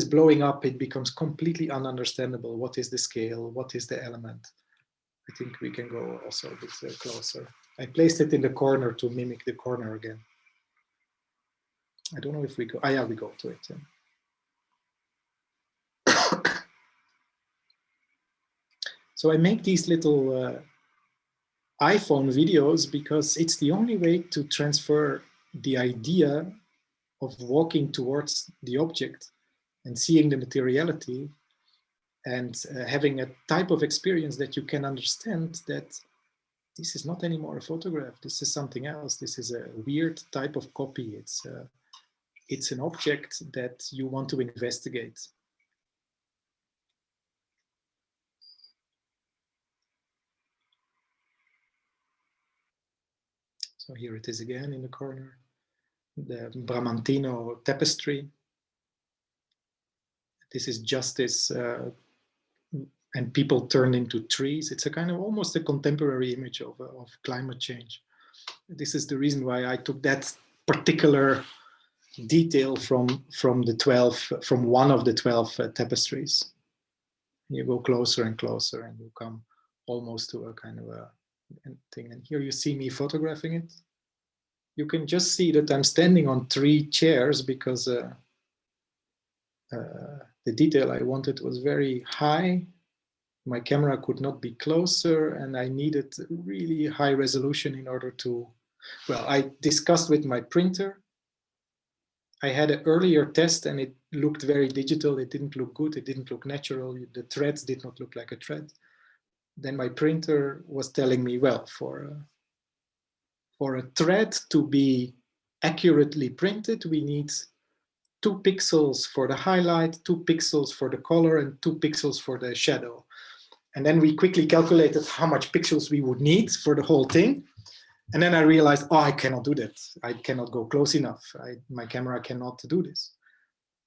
blowing up, it becomes completely ununderstandable. What is the scale? What is the element? I think we can go also a bit closer. I placed it in the corner to mimic the corner again. I don't know if we go. Ah, yeah, we go to it. Yeah. So I make these little iPhone videos because it's the only way to transfer the idea of walking towards the object and seeing the materiality and having a type of experience that you can understand that this is not anymore a photograph. This is something else. This is a weird type of copy. It's an object that you want to investigate. So here it is again in the corner, the Bramantino Tapestry. This is justice and people turned into trees. It's a kind of almost a contemporary image of climate change. This is the reason why I took that particular detail from one of the 12 tapestries. You go closer and closer, and you come almost to a kind of a thing. And here you see me photographing it. you can just see that I'm standing on 3 chairs because the detail I wanted was very high. My camera could not be closer, and I needed really high resolution in order to, well, I discussed with my printer. I had an earlier test and it looked very digital. It didn't look good. It didn't look natural. The threads did not look like a thread. Then my printer was telling me, well, for a thread to be accurately printed, we need 2 pixels for the highlight, 2 pixels for the color, and 2 pixels for the shadow. And then we quickly calculated how much pixels we would need for the whole thing. And then I realized, oh, I cannot do that. I cannot go close enough. My camera cannot do this.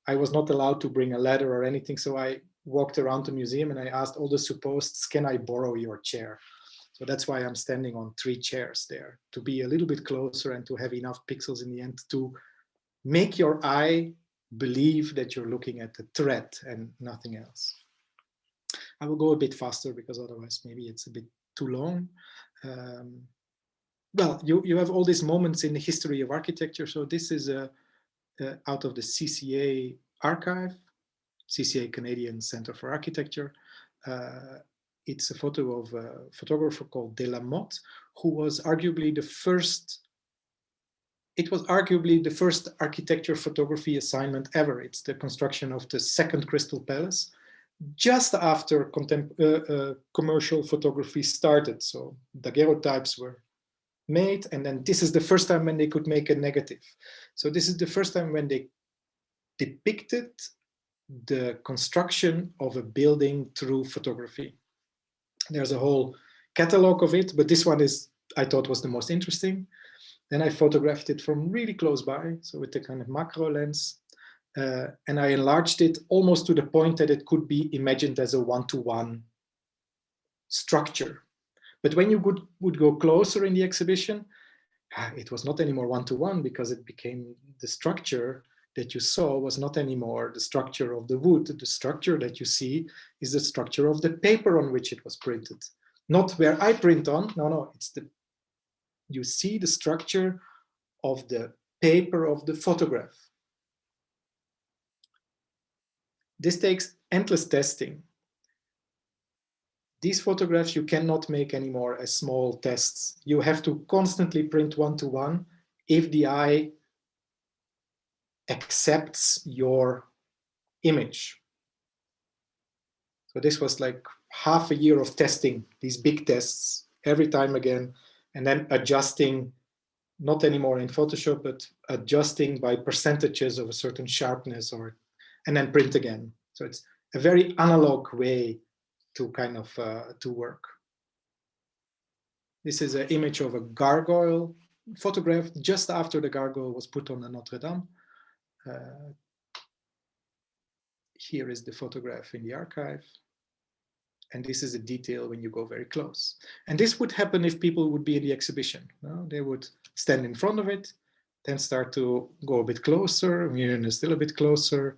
I was not allowed to bring a ladder or anything. So I walked around the museum and I asked all the supposts, can I borrow your chair? So that's why I'm standing on 3 chairs there, to be a little bit closer and to have enough pixels in the end to make your eye believe that you're looking at the thread and nothing else. I will go a bit faster because otherwise maybe it's a bit too long. Well, you have all these moments in the history of architecture. So this is out of the CCA archive, CCA Canadian Centre for Architecture. It's a photo of a photographer called De La Motte, who was arguably the first, it was arguably the first architecture photography assignment ever. It's the construction of the second Crystal Palace, just after commercial photography started. So daguerreotypes were made, and then this is the first time when they could make a negative. So this is the first time when they depicted the construction of a building through photography. There's a whole catalog of it, but this one is, I thought, was the most interesting. Then I photographed it from really close by, so with the kind of macro lens, and I enlarged it almost to the point that it could be imagined as a one-to-one structure. But when you would go closer in the exhibition, it was not anymore one-to-one, because it became the structure that you saw was not anymore the structure of the wood. The structure that you see is the structure of the paper on which it was printed. Not where I print on, no, it's the, you see the structure of the paper of the photograph. This takes endless testing. These photographs you cannot make anymore as small tests. You have to constantly print one-to-one if the eye accepts your image. So this was like half a year of testing, these big tests, every time again, and then adjusting, not anymore in Photoshop, but adjusting by percentages of a certain sharpness, and then print again. So it's a very analog way to kind of to work. This is an image of a gargoyle photographed just after the gargoyle was put on the Notre Dame. Here is the photograph in the archive. And this is a detail when you go very close. And this would happen if people would be in the exhibition. No? They would stand in front of it, then start to go a bit closer, and still a bit closer.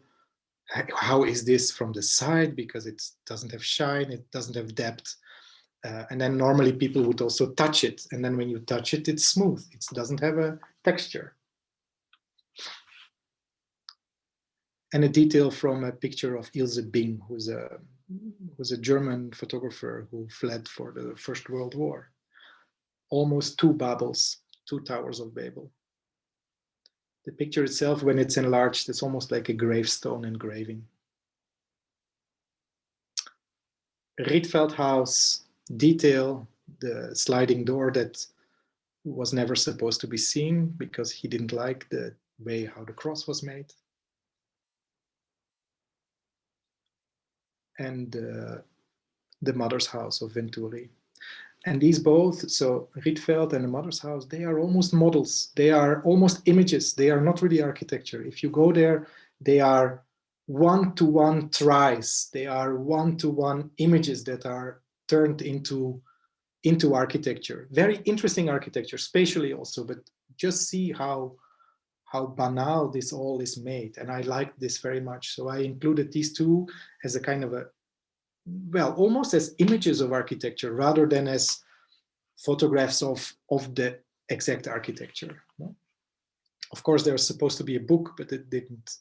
How is this from the side? Because it doesn't have shine, it doesn't have depth. And then normally people would also touch it. And then when you touch it, it's smooth. It doesn't have a texture. And a detail from a picture of Ilse Bing, who's a German photographer who fled for the First World War. Almost 2 Babels, 2 Towers of Babel. The picture itself, when it's enlarged, it's almost like a gravestone engraving. Rietveld House detail, the sliding door that was never supposed to be seen because he didn't like the way how the cross was made. And the Mother's House of Venturi. And these both, so Rietveld and the Mother's House, they are almost models. They are almost images. They are not really architecture. If you go there, they are one-to-one tries. They are one-to-one images that are turned into architecture. Very interesting architecture, spatially also, but just see how banal this all is made. And I like this very much. So I included these 2 as a kind of a, well, almost as images of architecture rather than as photographs of the exact architecture. No? Of course, there's supposed to be a book, but it didn't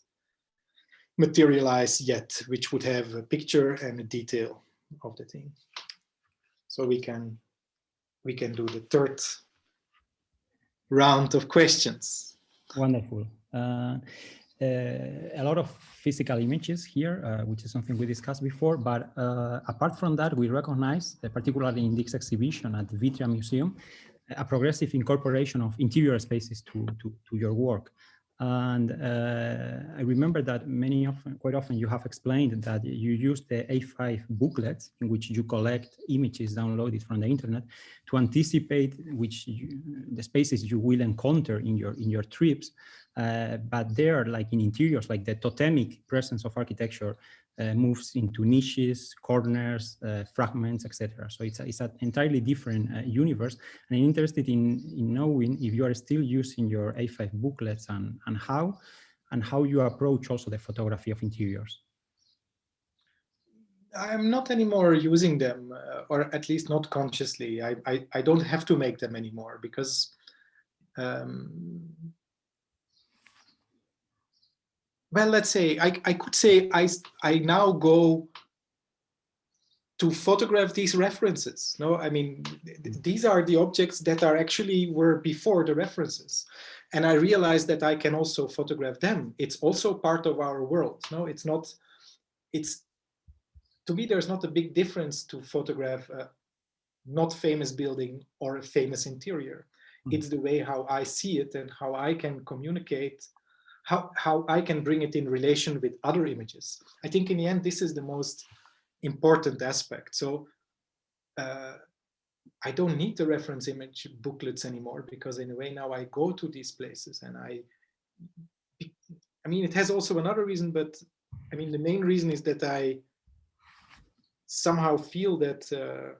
materialize yet, which would have a picture and a detail of the thing. So we can do the third round of questions. Wonderful. A lot of physical images here, which is something we discussed before, but apart from that, we recognize, particularly in this exhibition at the Vitria Museum, a progressive incorporation of interior spaces to your work. And I remember that quite often you have explained that you use the A5 booklets in which you collect images downloaded from the internet to anticipate the spaces you will encounter in your trips. But there, like in interiors, like the totemic presence of architecture moves into niches, corners, fragments, etc. So it's an entirely different universe. And I'm interested in knowing if you are still using your A5 booklets and how you approach also the photography of interiors. I'm not anymore using them, or at least not consciously. I don't have to make them anymore because well, let's say, I could say I now go to photograph these references. No, I mean, these are the objects that were before the references. And I realized that I can also photograph them. It's also part of our world. No, it's not, to me, there's not a big difference to photograph a not famous building or a famous interior. It's the way how I see it and how I can communicate, how I can bring it in relation with other images. I think in the end, this is the most important aspect. So I don't need the reference image booklets anymore, because in a way now I go to these places and I mean, it has also another reason, but I mean, the main reason is that I somehow feel that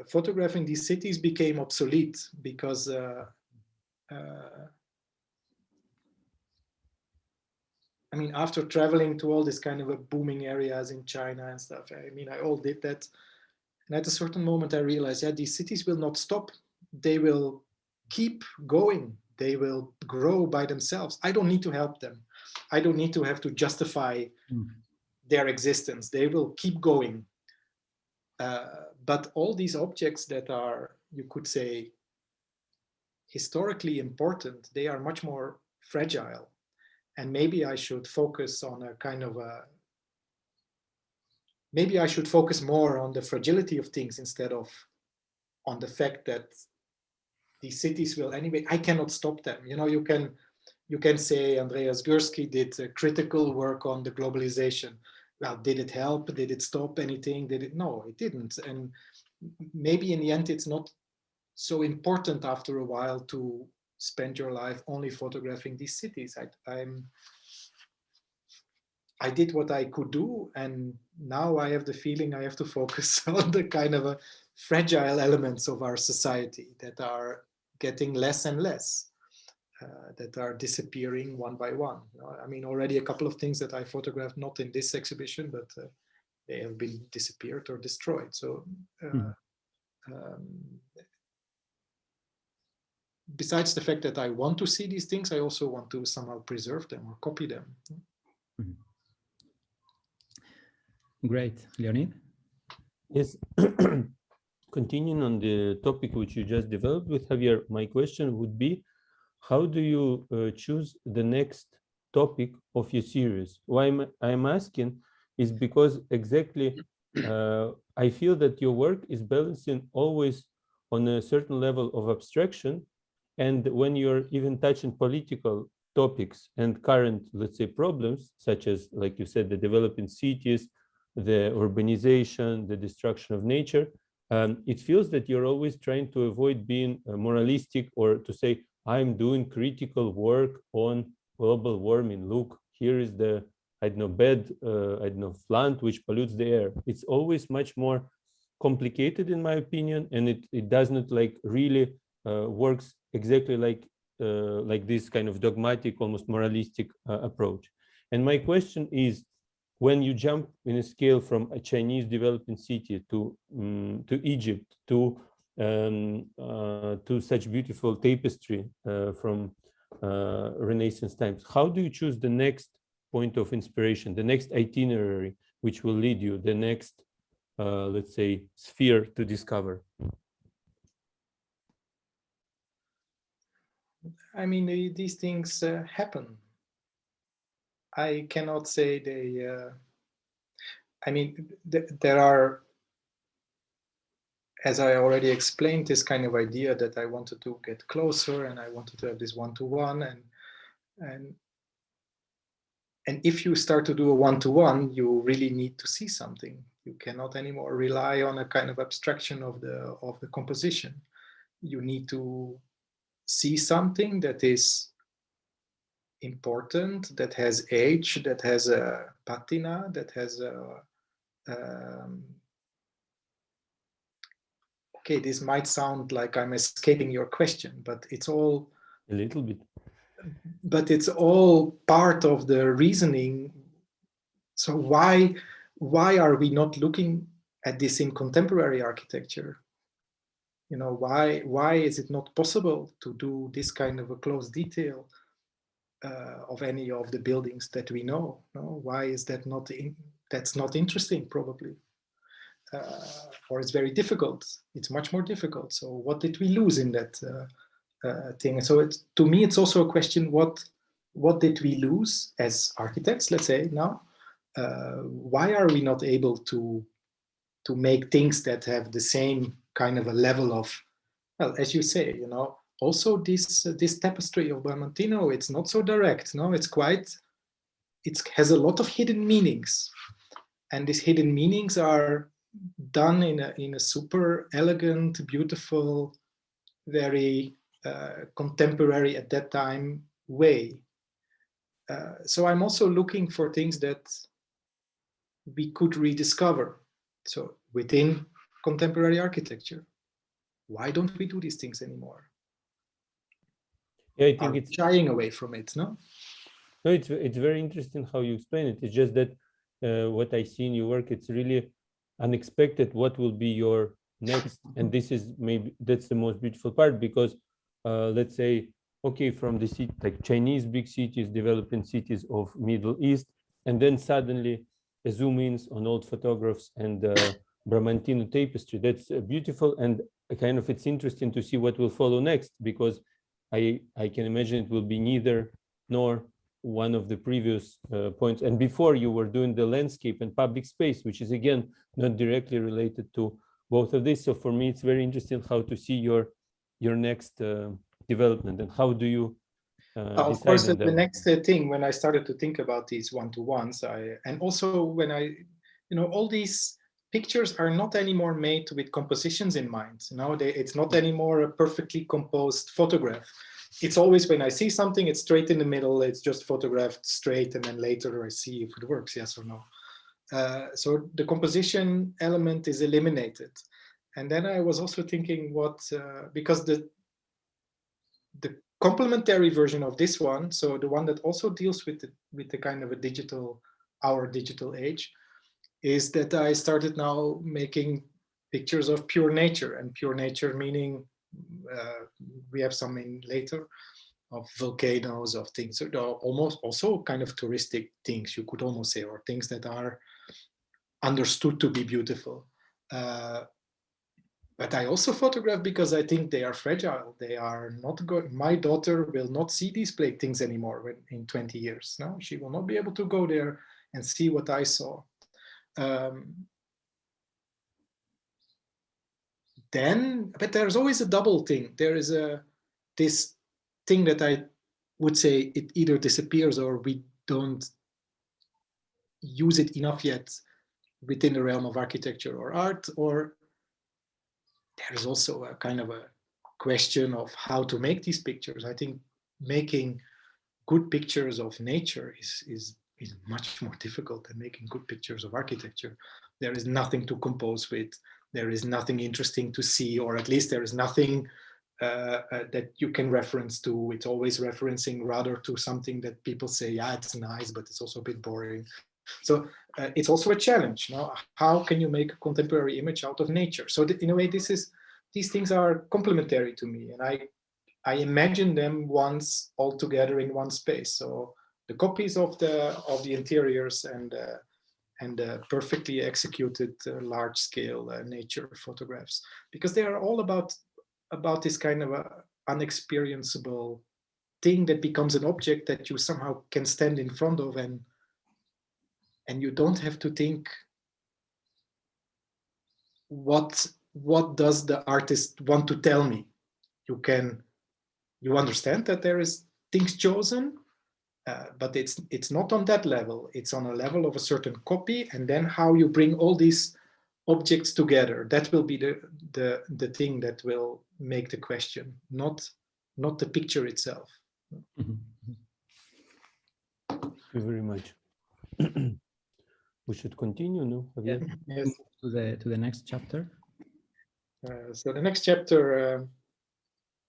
photographing these cities became obsolete because I mean, after traveling to all this kind of a booming areas in China and stuff, I mean, I all did that. And at a certain moment, I realized, yeah, these cities will not stop. They will keep going. They will grow by themselves. I don't need to help them. I don't need to have to justify their existence. They will keep going. But all these objects that are, you could say, historically important, they are much more fragile. And maybe I should focus on a kind of maybe I should focus more on the fragility of things instead of on the fact that these cities will anyway, I cannot stop them. You know, you can say Andreas Gursky did critical work on the globalization. Well, did it help? Did it stop anything? No, it didn't. And maybe in the end, it's not so important after a while to spend your life only photographing these cities. I did what I could do, and now I have the feeling I have to focus on the kind of fragile elements of our society that are getting less and less, that are disappearing one by one. I mean, already a couple of things that I photographed, not in this exhibition, but they have been disappeared or destroyed. So besides the fact that I want to see these things, I also want to somehow preserve them or copy them. Great. Leonid? Yes. Continuing on the topic which you just developed with Javier, my question would be, how do you choose the next topic of your series? Why I'm asking is because exactly I feel that your work is balancing always on a certain level of abstraction, and when you're even touching political topics and current, let's say, problems, such as, like you said, the developing cities, the urbanization, the destruction of nature, it feels that you're always trying to avoid being moralistic or to say, I'm doing critical work on global warming. Look, here is the, I don't know, bed, I don't know, plant which pollutes the air. It's always much more complicated, in my opinion, and it does not like really works exactly like this kind of dogmatic, almost moralistic approach. And my question is, when you jump in a scale from a Chinese developing city to Egypt, to to such beautiful tapestry from Renaissance times. How do you choose the next point of inspiration, the next itinerary, which will lead you, the next, let's say, sphere to discover? I mean, these things happen. I cannot say they, I mean, there are, as I already explained, this kind of idea that I wanted to get closer and I wanted to have this one-to-one, and if you start to do a one-to-one, you really need to see something. You cannot anymore rely on a kind of abstraction of the composition. You need to see something that is important, that has age, that has a patina, that has a okay, this might sound like I'm escaping your question, but it's all a little bit. But it's all part of the reasoning. So why are we not looking at this in contemporary architecture? You know, why is it not possible to do this kind of a close detail of any of the buildings that we know? No? Why is that not that's not interesting, probably? Or it's very difficult. It's much more difficult. So what did we lose in that thing? So it's, to me, it's also a question, what did we lose as architects, let's say now? Why are we not able to make things that have the same kind of a level of, well, as you say, you know, also this tapestry of Bramantino, it's not so direct, no, it's quite, it has a lot of hidden meanings, and these hidden meanings are done in a super elegant, beautiful, very contemporary at that time way. So I'm also looking for things that we could rediscover. So within contemporary architecture, why don't we do these things anymore? Yeah, I think it's shying away from it, no? No, it's very interesting how you explain it. It's just that what I see in your work, it's really unexpected what will be your next, and this is maybe that's the most beautiful part, because let's say, okay, from the city, like Chinese big cities, developing cities of Middle East, and then suddenly a zoom ins on old photographs and Bramantino Tapestry. That's beautiful, and kind of it's interesting to see what will follow next, because I can imagine it will be neither nor one of the previous points. And before, you were doing the landscape and public space, which is again not directly related to both of these. So for me, it's very interesting how to see your next development, and how do you of course, the next thing, when I started to think about these one-to-ones, and also when I, you know, all these pictures are not anymore made with compositions in mind. You know, it's not anymore a perfectly composed photograph. It's always, when I see something, it's straight in the middle, it's just photographed straight, and then later I see if it works, yes or no. So the composition element is eliminated. And then I was also thinking because the complementary version of this one, so the one that also deals with the kind of our digital age, is that I started now making pictures of pure nature, and pure nature meaning, we have some in later, of volcanoes, of things that are almost also kind of touristic things, you could almost say, or things that are understood to be beautiful. But I also photograph because I think they are fragile. They are not good. My daughter will not see these things anymore in 20 years. No, she will not be able to go there and see what I saw. But there's always a double thing. There is this thing that I would say it either disappears or we don't use it enough yet within the realm of architecture or art, or there's also a kind of a question of how to make these pictures. I think making good pictures of nature is much more difficult than making good pictures of architecture. There is nothing to compose with. There is nothing interesting to see, or at least there is nothing that you can reference to. It's always referencing rather to something that people say, yeah, it's nice, but it's also a bit boring. So it's also a challenge. How can you make a contemporary image out of nature? So in a way, this is these things are complementary to me, and I imagine them once all together in one space. So the copies of the interiors and perfectly executed large-scale nature photographs, because they are all about this kind of unexperienceable thing that becomes an object that you somehow can stand in front of, and you don't have to think what does the artist want to tell me. You understand that there is things chosen, but it's not on that level. It's on a level of a certain copy, and then how you bring all these objects together. That will be the thing that will make the question, not the picture itself. Mm-hmm. Thank you very much. We should continue, no, Javier? Yes. To the next chapter. So the next chapter,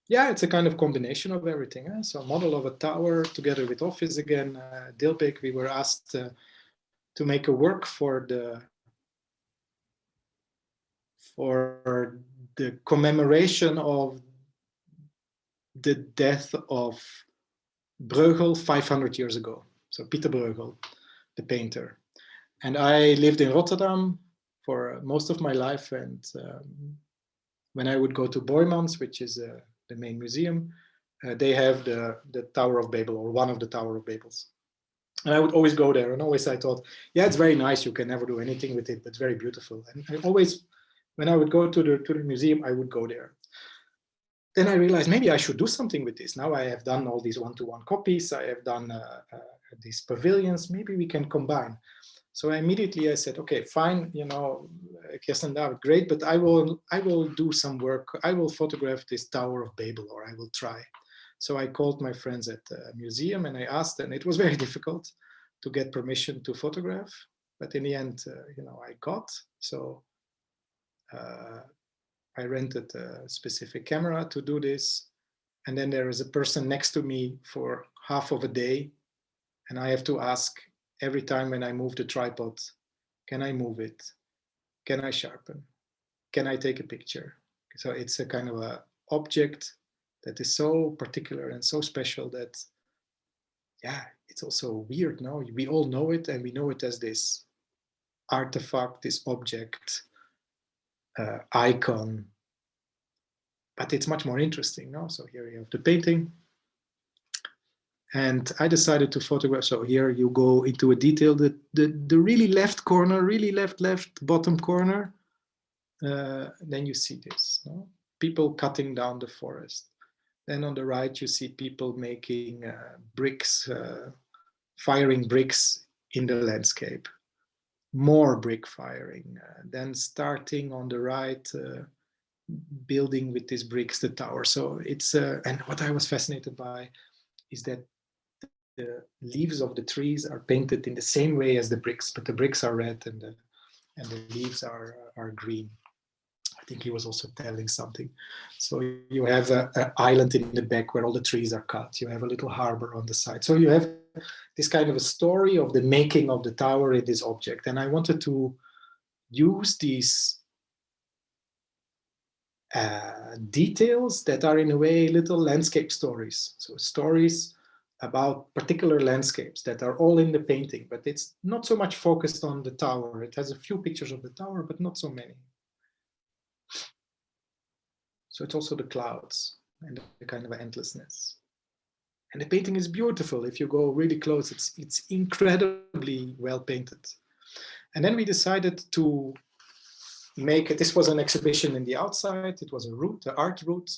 yeah, it's a kind of combination of everything. So a model of a tower together with office again. Dilbeek, we were asked to make a work for the commemoration of the death of Bruegel 500 years ago. So Pieter Bruegel, the painter. And I lived in Rotterdam for most of my life. And when I would go to Boijmans, which is the main museum, they have the Tower of Babel, or one of the Tower of Babels. And I would always go there, and always I thought, yeah, it's very nice. You can never do anything with it, but it's very beautiful. And I always, when I would go to the museum, I would go there. Then I realized maybe I should do something with this. Now I have done all these one-to-one copies. I have done these pavilions. Maybe we can combine. So immediately I said, okay, fine, you know, Kirsten David, great, but I will do some work. I will photograph this Tower of Babel, or I will try. So I called my friends at the museum and I asked, and it was very difficult to get permission to photograph. But in the end, you know, I got. So I rented a specific camera to do this. And then there is a person next to me for half of a day. And I have to ask every time when I move the tripod, can I move it? Can I sharpen? Can I take a picture? So it's a kind of a object that is so particular and so special that, yeah, it's also weird, no? We all know it, and we know it as this artifact, this object, icon, but it's much more interesting, no? So here you have the painting. And I decided to photograph. So here you go into a detail, the really left corner, really left bottom corner. Then you see this, no? People cutting down the forest. Then on the right, you see people making bricks, firing bricks in the landscape. More brick firing. Then starting on the right, building with these bricks the tower. So it's, and what I was fascinated by is that the leaves of the trees are painted in the same way as the bricks, but the bricks are red and the leaves are green. I think he was also telling something. So you have an island in the back where all the trees are cut. You have a little harbor on the side. So you have this kind of a story of the making of the tower in this object. And I wanted to use these details that are in a way little landscape stories. So stories about particular landscapes that are all in the painting, but it's not so much focused on the tower. It has a few pictures of the tower, but not so many. So it's also the clouds and the kind of endlessness. And the painting is beautiful. If you go really close, it's incredibly well painted. And then we decided to make it. This was an exhibition in the outside. It was a route, an art route.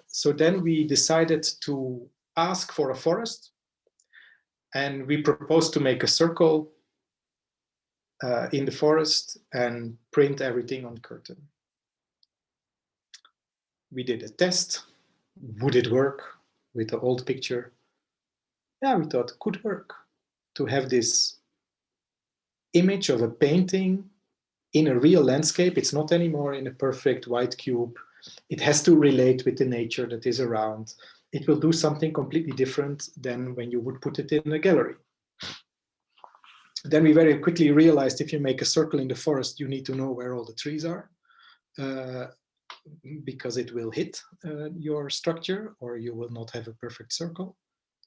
So then we decided to ask for a forest. And we proposed to make a circle in the forest and print everything on curtain. We did a test. Would it work with the old picture? Yeah, we thought it could work to have this image of a painting in a real landscape. It's not anymore in a perfect white cube. It has to relate with the nature that is around. It will do something completely different than when you would put it in a gallery. Then we very quickly realized if you make a circle in the forest, you need to know where all the trees are. because it will hit your structure, or you will not have a perfect circle.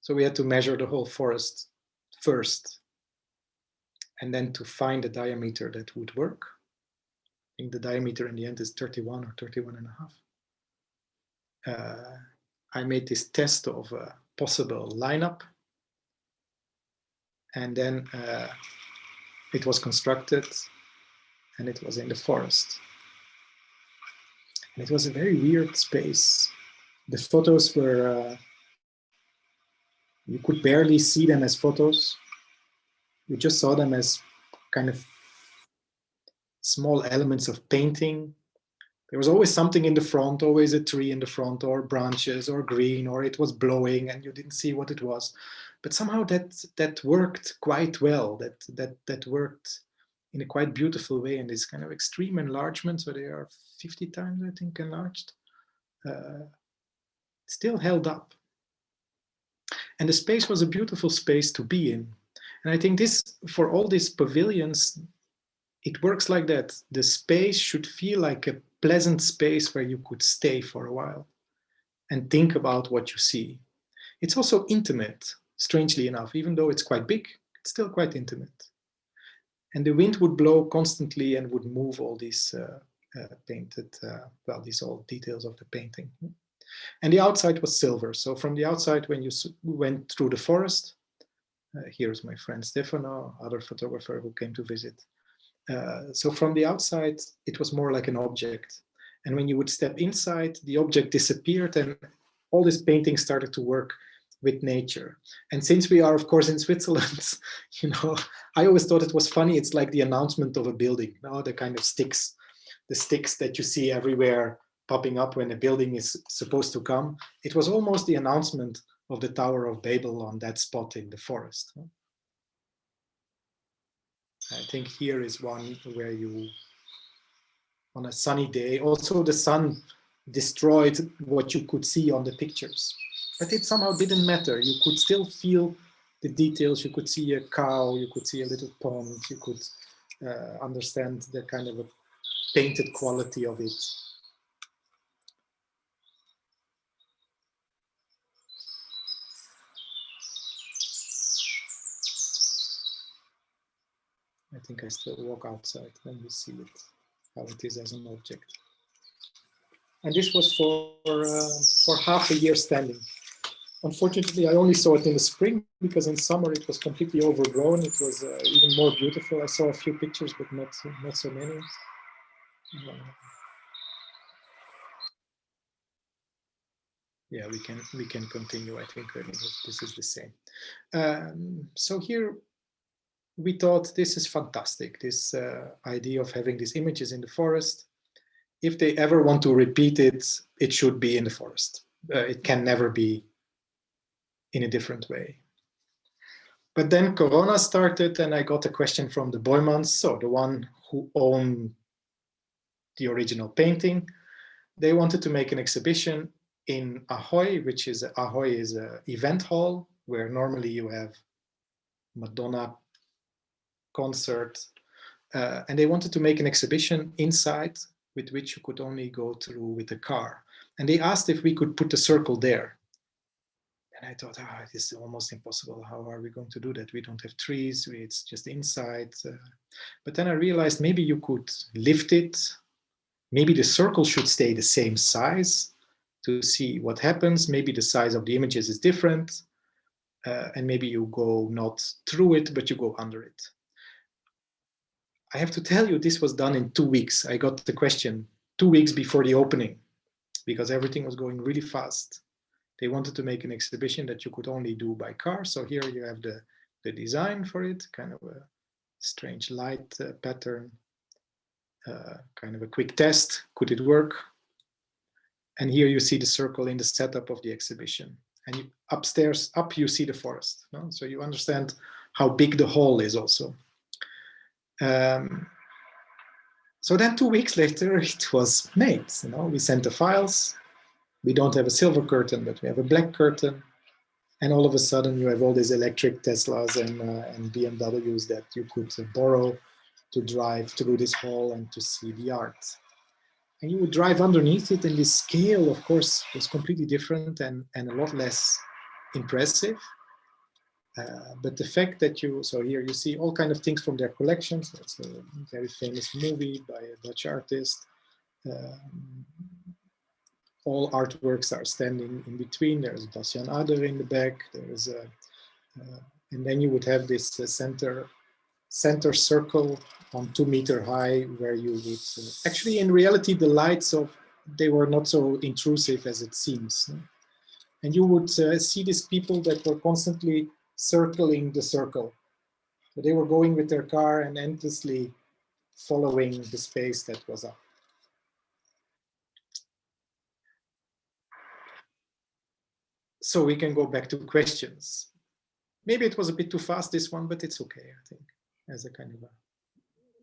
So we had to measure the whole forest first, and then to find a diameter that would work. I think the diameter in the end is 31 or 31 and a half. I made this test of a possible lineup, and then it was constructed, and it was in the forest. And it was a very weird space. The photos were, you could barely see them as photos. You just saw them as kind of small elements of painting. There was always something in the front, always a tree in the front, or branches, or green, or it was blowing and you didn't see what it was. But somehow that worked quite well. That worked in a quite beautiful way in this kind of extreme enlargement. So they are 50 times, I think, enlarged. Still held up. And the space was a beautiful space to be in. And I think this, for all these pavilions, it works like that. The space should feel like a pleasant space where you could stay for a while and think about what you see. It's also intimate, strangely enough, even though it's quite big, it's still quite intimate. And the wind would blow constantly and would move all these painted, well, these all details of the painting. And the outside was silver. So from the outside, when you went through the forest, here's my friend Stefano, other photographer who came to visit. So from the outside, it was more like an object. And when you would step inside, the object disappeared and all this painting started to work with nature. And since we are, of course, in Switzerland, you know, I always thought it was funny. It's like the announcement of a building, you know, the kind of sticks, the sticks that you see everywhere popping up when a building is supposed to come. It was almost the announcement of the Tower of Babel on that spot in the forest. I think here is one where you, on a sunny day, also the sun destroyed what you could see on the pictures, but it somehow didn't matter. You could still feel the details. You could see a cow, you could see a little pond, you could understand the kind of a painted quality of it. I think I still walk outside when we see it, how it is as an object. And this was for half a year standing. Unfortunately, I only saw it in the spring because in summer it was completely overgrown. It was even more beautiful. I saw a few pictures, but not so many. Yeah, we can continue. I think this is the same. So here we thought this is fantastic. This idea of having these images in the forest. If they ever want to repeat it, it should be in the forest. It can never be in a different way. But then Corona started and I got a question from the Boymans, so the one who owned the original painting. They wanted to make an exhibition in Ahoy, which is Ahoy is an event hall where normally you have Madonna concert, and they wanted to make an exhibition inside with which you could only go through with a car. And they asked if we could put a circle there. And I thought, this is almost impossible. How are we going to do that? We don't have trees, it's just inside. But then I realized maybe you could lift it. Maybe the circle should stay the same size to see what happens. Maybe the size of the images is different. And maybe you go not through it, but you go under it. I have to tell you, this was done in 2 weeks. I got the question 2 weeks before the opening because everything was going really fast. They wanted to make an exhibition that you could only do by car. So here you have the design for it, kind of a strange light pattern, kind of a quick test. Could it work? And here you see the circle in the setup of the exhibition. And upstairs, up you see the forest. No? So you understand how big the hall is also. So then 2 weeks later, it was made. You know, we sent the files. We don't have a silver curtain, but we have a black curtain. And all of a sudden, you have all these electric Teslas and BMWs that you could borrow to drive through this hall and to see the art. And you would drive underneath it, and the scale, of course, was completely different and a lot less impressive. But the fact that so here you see all kind of things from their collections. That's a very famous movie by a Dutch artist. All artworks are standing in between. There's Bastian Ader in the back. There's and then you would have this center circle on 2 meter high, where you would actually, in reality, the lights they were not so intrusive as it seems. And you would see these people that were constantly circling the circle. So they were going with their car and endlessly following the space that was up. So we can go back to questions. Maybe it was a bit too fast, this one, but it's okay, I think, as a kind of a...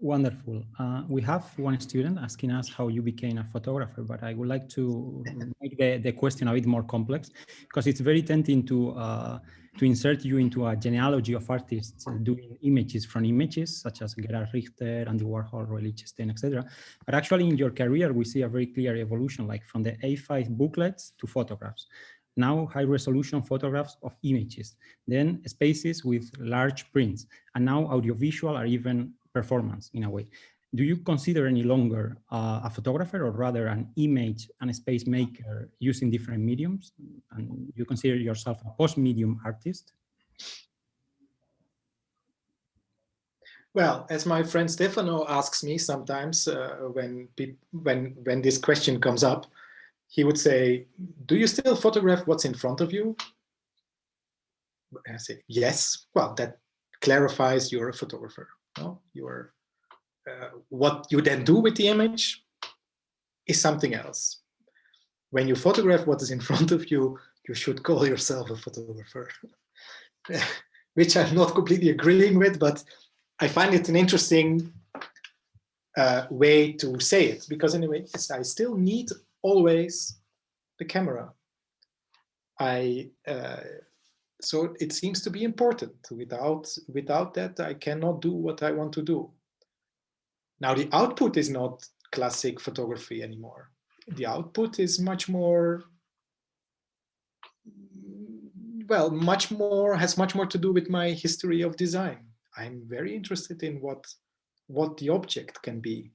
Wonderful. We have one student asking us how you became a photographer, but I would like to make the question a bit more complex, because it's very tempting to insert you into a genealogy of artists doing images from images, such as Gerhard Richter, Andy Warhol, Roy Lichtenstein, etc. But actually in your career, we see a very clear evolution, like from the A5 booklets to photographs. Now high-resolution photographs of images, then spaces with large prints, and now audiovisual or even performance in a way. Do you consider any longer a photographer, or rather an image and a space maker using different mediums? And you consider yourself a post-medium artist? Well, as my friend Stefano asks me sometimes when this question comes up, he would say, do you still photograph what's in front of you? And I say, yes. Well, that clarifies you're a photographer. No? You're, what you then do with the image is something else. When you photograph what is in front of you, you should call yourself a photographer, which I'm not completely agreeing with, but I find it an interesting way to say it, because anyway, I still need always the camera. So it seems to be important. Without that, I cannot do what I want to do. Now, the output is not classic photography anymore. The output is much more, well, has much more to do with my history of design. I'm very interested in what the object can be.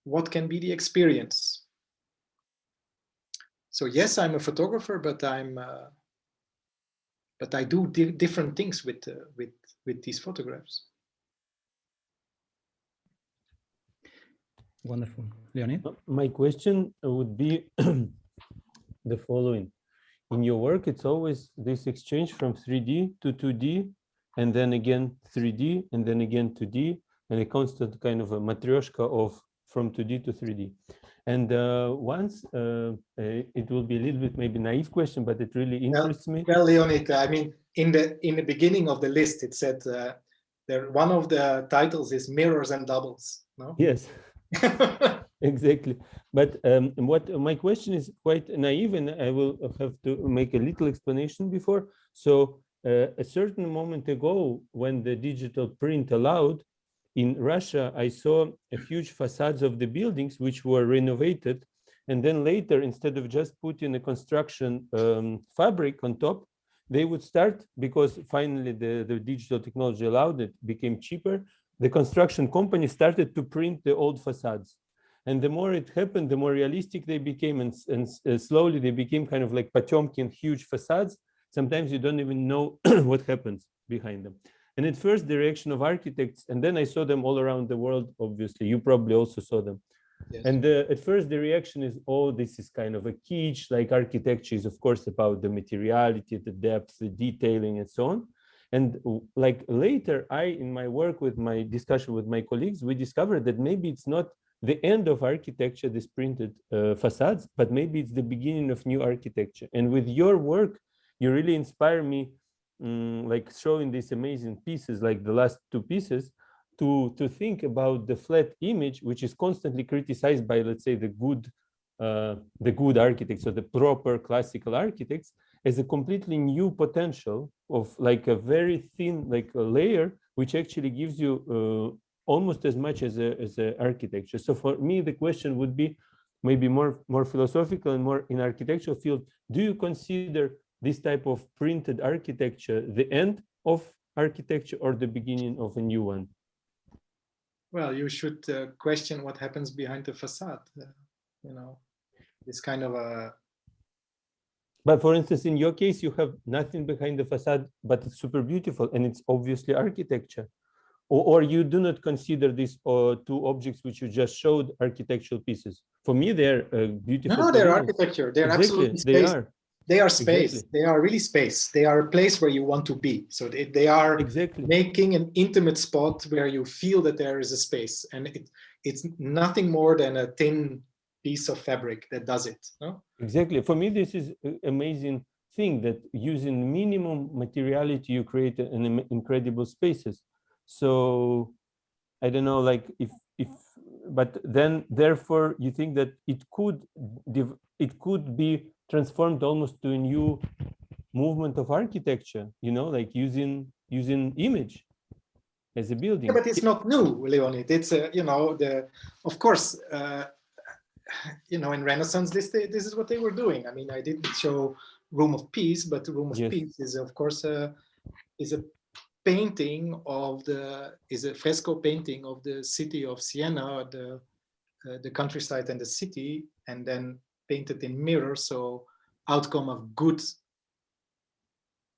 What can be the experience? So yes, I'm a photographer, but I do different things with these photographs. Wonderful. Leonid? My question would be the following. In your work, it's always this exchange from 3D to 2D, and then again 3D, and then again 2D, and a constant kind of a matryoshka of from 2D to 3D. And once, it will be a little bit maybe naive question, but it really interests me. Well, Leonid, I mean, in the beginning of the list, it said one of the titles is Mirrors and Doubles. No? Yes. Exactly. But what my question is quite naive, and I will have to make a little explanation before. So a certain moment ago, when the digital print allowed, in Russia, I saw a huge facades of the buildings which were renovated. And then later, instead of just putting a construction fabric on top, they would start, because finally the digital technology allowed it, became cheaper. The construction company started to print the old facades. And the more it happened, the more realistic they became, and slowly they became kind of like Potemkin, huge facades. Sometimes you don't even know what happens behind them. And at first, the reaction of architects, and then I saw them all around the world, obviously, you probably also saw them. Yes. And at first, the reaction is, oh, this is kind of a kitsch, like architecture is, of course, about the materiality, the depth, the detailing, and so on. And like later, in my work with my discussion with my colleagues, we discovered that maybe it's not the end of architecture, this printed facades, but maybe it's the beginning of new architecture. And with your work, you really inspire me, like showing these amazing pieces, like the last two pieces, to think about the flat image, which is constantly criticized by, let's say, the good architects, or the proper classical architects, as a completely new potential of like a very thin, like a layer, which actually gives you almost as much as a architecture. So for me, the question would be maybe more philosophical and more in architectural field. Do you consider this type of printed architecture the end of architecture or the beginning of a new one? Well, you should question what happens behind the facade. You know, this kind of a. But for instance, in your case, you have nothing behind the facade, but it's super beautiful and it's obviously architecture. Or you do not consider these two objects which you just showed architectural pieces. For me, they're beautiful. No, they're architecture. They're absolutely space. They are. They are space. Exactly. They are really space. They are a place where you want to be. So they are making an intimate spot where you feel that there is a space, and it's nothing more than a thin piece of fabric that does it. No? Exactly. For me, this is an amazing thing that using minimum materiality, you create an incredible spaces. So I don't know, like but then therefore you think that it could be transformed almost to a new movement of architecture, you know, like using image as a building. Yeah, but it's not new, Leonid. It's you know, of course, you know, in Renaissance, this is what they were doing. I mean, I didn't show Room of Peace, but the Room of Peace is of course is a painting of is a fresco painting of the city of Siena, the countryside and the city, and then painted in mirror. So outcome of good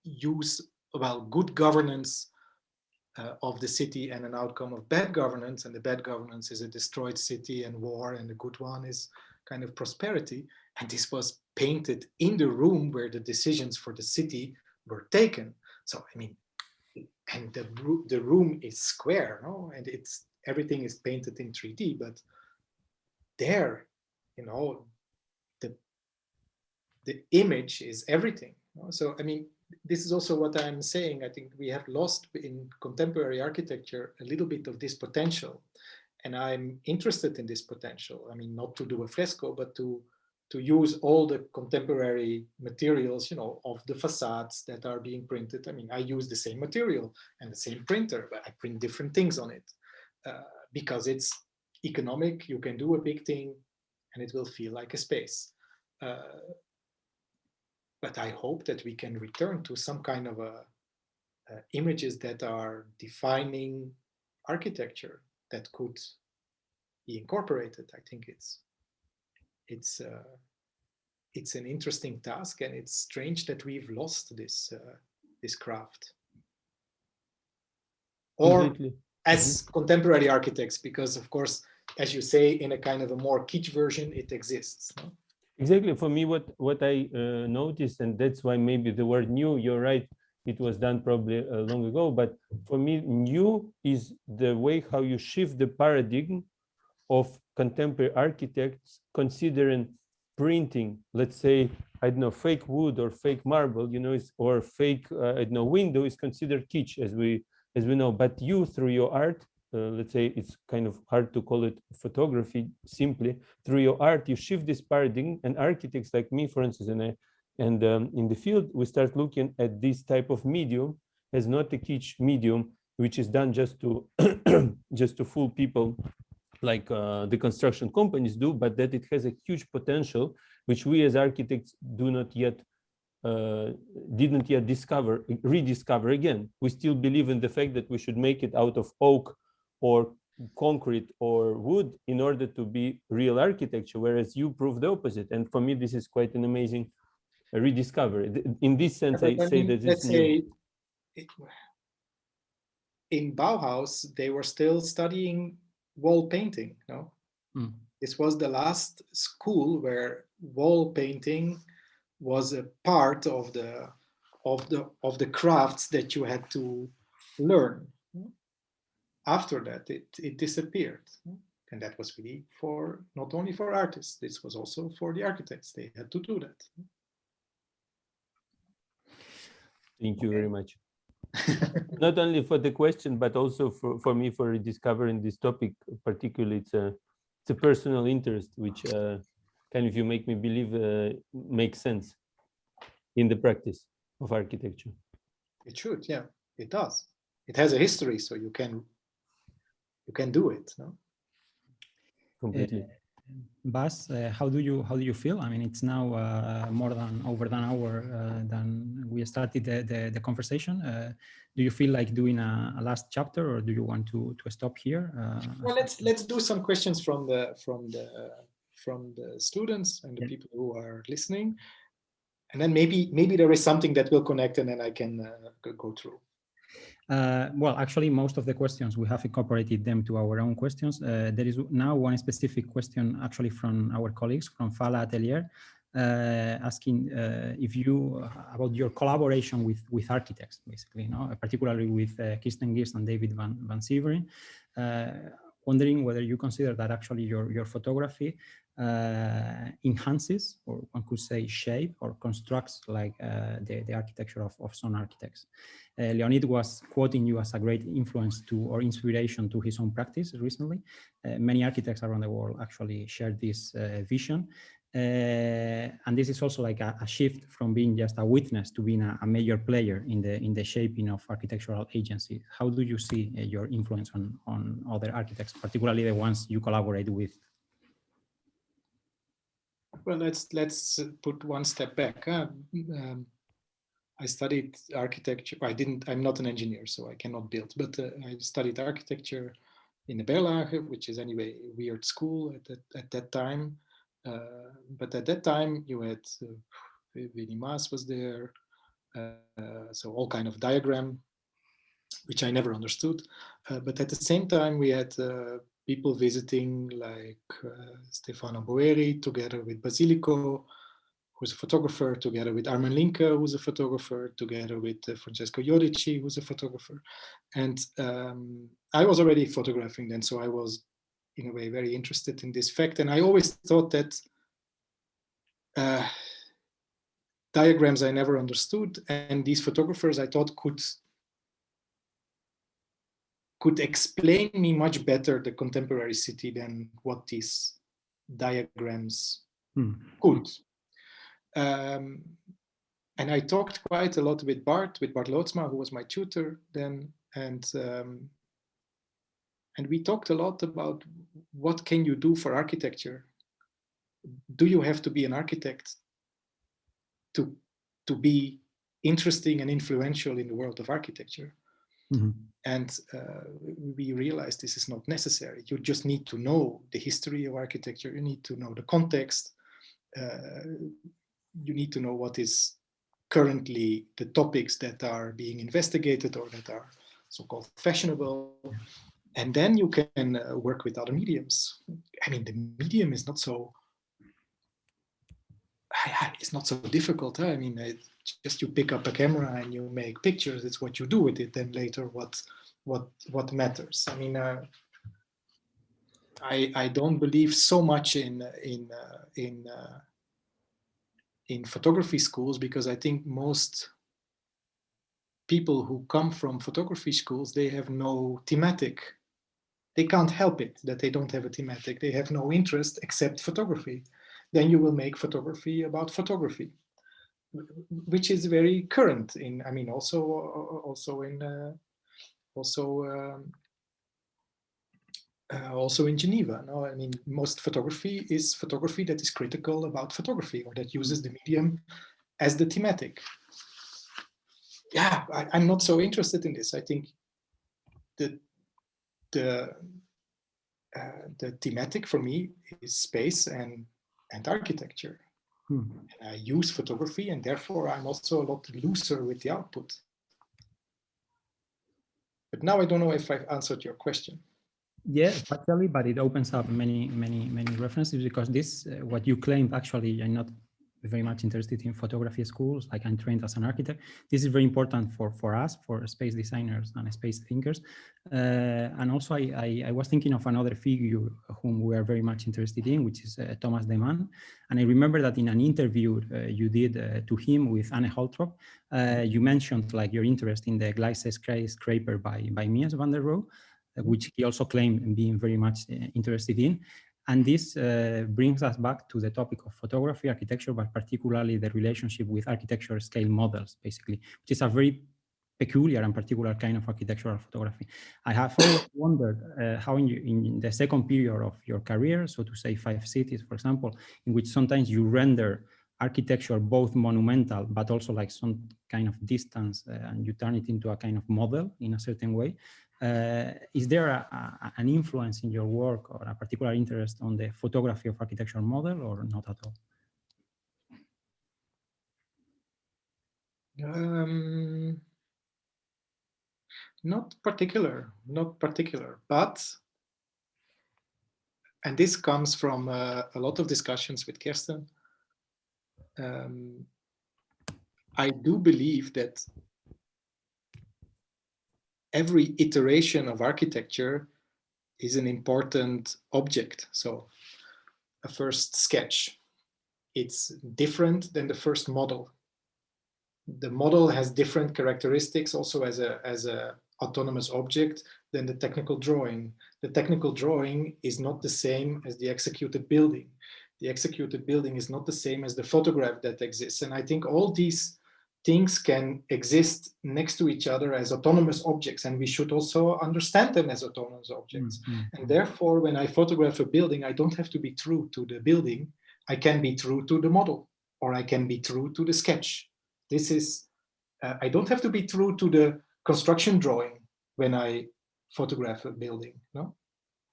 use, well, good governance of the city, and an outcome of bad governance. And the bad governance is a destroyed city and war, and the good one is kind of prosperity. And this was painted in the room where the decisions for the city were taken. So I mean, and the room is square, no? And everything is painted in 3D, but there, you know, the image is everything. No? So I mean, this is also what I'm saying. I think we have lost in contemporary architecture a little bit of this potential, and I'm interested in this potential. I mean, not to do a fresco, but to use all the contemporary materials, you know, of the facades that are being printed. I mean, I use the same material and the same printer, but I print different things on it because it's economic. You can do a big thing and it will feel like a space. But I hope that we can return to some kind of images that are defining architecture that could be incorporated. I think it's an interesting task, and it's strange that we've lost this craft. Or as contemporary architects, because of course, as you say, in a kind of a more kitsch version, it exists. No? Exactly. For me, what I noticed, and that's why maybe the word new, you're right, it was done probably long ago, but for me, new is the way how you shift the paradigm of contemporary architects, considering printing, let's say, I don't know, fake wood or fake marble, you know, or fake, I don't know, window is considered kitsch, as we know. But you, through your art, let's say, it's kind of hard to call it photography simply. Through your art, you shift this paradigm, and architects like me, for instance, and in the field, we start looking at this type of medium as not a kitsch medium, which is done just to just to fool people, like the construction companies do, but that it has a huge potential, which we as architects didn't yet rediscover again. We still believe in the fact that we should make it out of oak or concrete or wood in order to be real architecture, whereas you prove the opposite. And for me, this is quite an amazing rediscovery. In this sense, I say that it's new. In Bauhaus, they were still studying wall painting. No, this was the last school where wall painting was a part of the crafts that you had to learn. After that, it disappeared, and that was really for not only for artists. This was also for the architects. They had to do that. Thank you very much. Not only for the question, but also for me for rediscovering this topic. Particularly, it's a personal interest, which kind of, you make me believe, makes sense in the practice of architecture. It should, yeah, it does. It has a history, so you can you can do it. No? Completely. Bas, how do you feel? I mean, it's now over an hour than we started the conversation. Do you feel like doing a last chapter, or do you want to stop here? Well, let's do some questions from the students and the people who are listening, and then maybe there is something that will connect, and then I can go through. Well, actually, most of the questions, we have incorporated them to our own questions. There is now one specific question actually from our colleagues from Fala Atelier, asking if you, about your collaboration with architects, basically, you know, particularly with Kirsten Gist and David Van Severen, wondering whether you consider that actually your photography enhances, or one could say shape or constructs like the architecture of some architects. Leonid was quoting you as a great influence to or inspiration to his own practice recently. Many architects around the world actually share this vision. And this is also like a shift from being just a witness to being a major player in the shaping of architectural agency. How do you see your influence on other architects, particularly the ones you collaborate with? Well, let's put one step back. I studied architecture. I'm not an engineer, so I cannot build, but I studied architecture in the Berlage, which is anyway a weird school at that time. But at that time you had Winnie Maas was there, so all kind of diagram, which I never understood. But at the same time we had people visiting like Stefano Boeri together with Basilico, who's a photographer, together with Armin Linke, who's a photographer, together with Francesco Iodici, who's a photographer. And I was already photographing then, so I was in a way very interested in this fact. And I always thought that diagrams I never understood, and these photographers I thought could explain me much better the contemporary city than what these diagrams could. And I talked quite a lot with Bart Lootsma, who was my tutor then, and we talked a lot about what can you do for architecture. Do you have to be an architect to be interesting and influential in the world of architecture? Mm-hmm. And we realized this is not necessary. You just need to know the history of architecture. You need to know the context. You need to know what is currently the topics that are being investigated or that are so-called fashionable. And then you can work with other mediums. I mean, the medium is not so, it's not so difficult. Huh? I mean, just you pick up a camera and you make pictures. It's what you do with it. Then later, what matters. I mean, I don't believe so much in photography schools, because I think most people who come from photography schools, they have no thematic. They can't help it that they don't have a thematic. They have no interest except photography. Then you will make photography about photography, which is very current in, I mean, also in Geneva. No, I mean, most photography is photography that is critical about photography, or that uses the medium as the thematic. Yeah, I'm not so interested in this. I think the thematic for me is space and architecture. And I use photography, and therefore I'm also a lot looser with the output. But now I don't know if I've answered your question. Yeah, partially, but it opens up many references, because this, what you claimed, actually, I'm not very much interested in photography schools, like I'm trained as an architect. This is very important for us, for space designers and space thinkers. And also I was thinking of another figure whom we are very much interested in, which is Thomas de Man. And I remember that in an interview you did to him with Anne Holtrop, you mentioned like your interest in the Gleise skyscraper by Mies van der Rohe, which he also claimed being very much interested in. And this brings us back to the topic of photography, architecture, but particularly the relationship with architecture scale models, basically, which is a very peculiar and particular kind of architectural photography. I have always wondered how in the second period of your career, so to say 5 cities, for example, in which sometimes you render architecture both monumental, but also like some kind of distance, and you turn it into a kind of model in a certain way. Is there an influence in your work or a particular interest on the photography of architectural model, or not at all? Not particular, but, and this comes from a lot of discussions with Kirsten, I do believe that every iteration of architecture is an important object. So a first sketch, it's different than the first model. The model has different characteristics also as a autonomous object than the technical drawing. The technical drawing is not the same as the executed building. The executed building is not the same as the photograph that exists. And I think all these things can exist next to each other as autonomous objects, and we should also understand them as autonomous objects. And therefore, when I photograph a building, I don't have to be true to the building. I can be true to the model, or I can be true to the sketch. This is, I don't have to be true to the construction drawing when I photograph a building. No,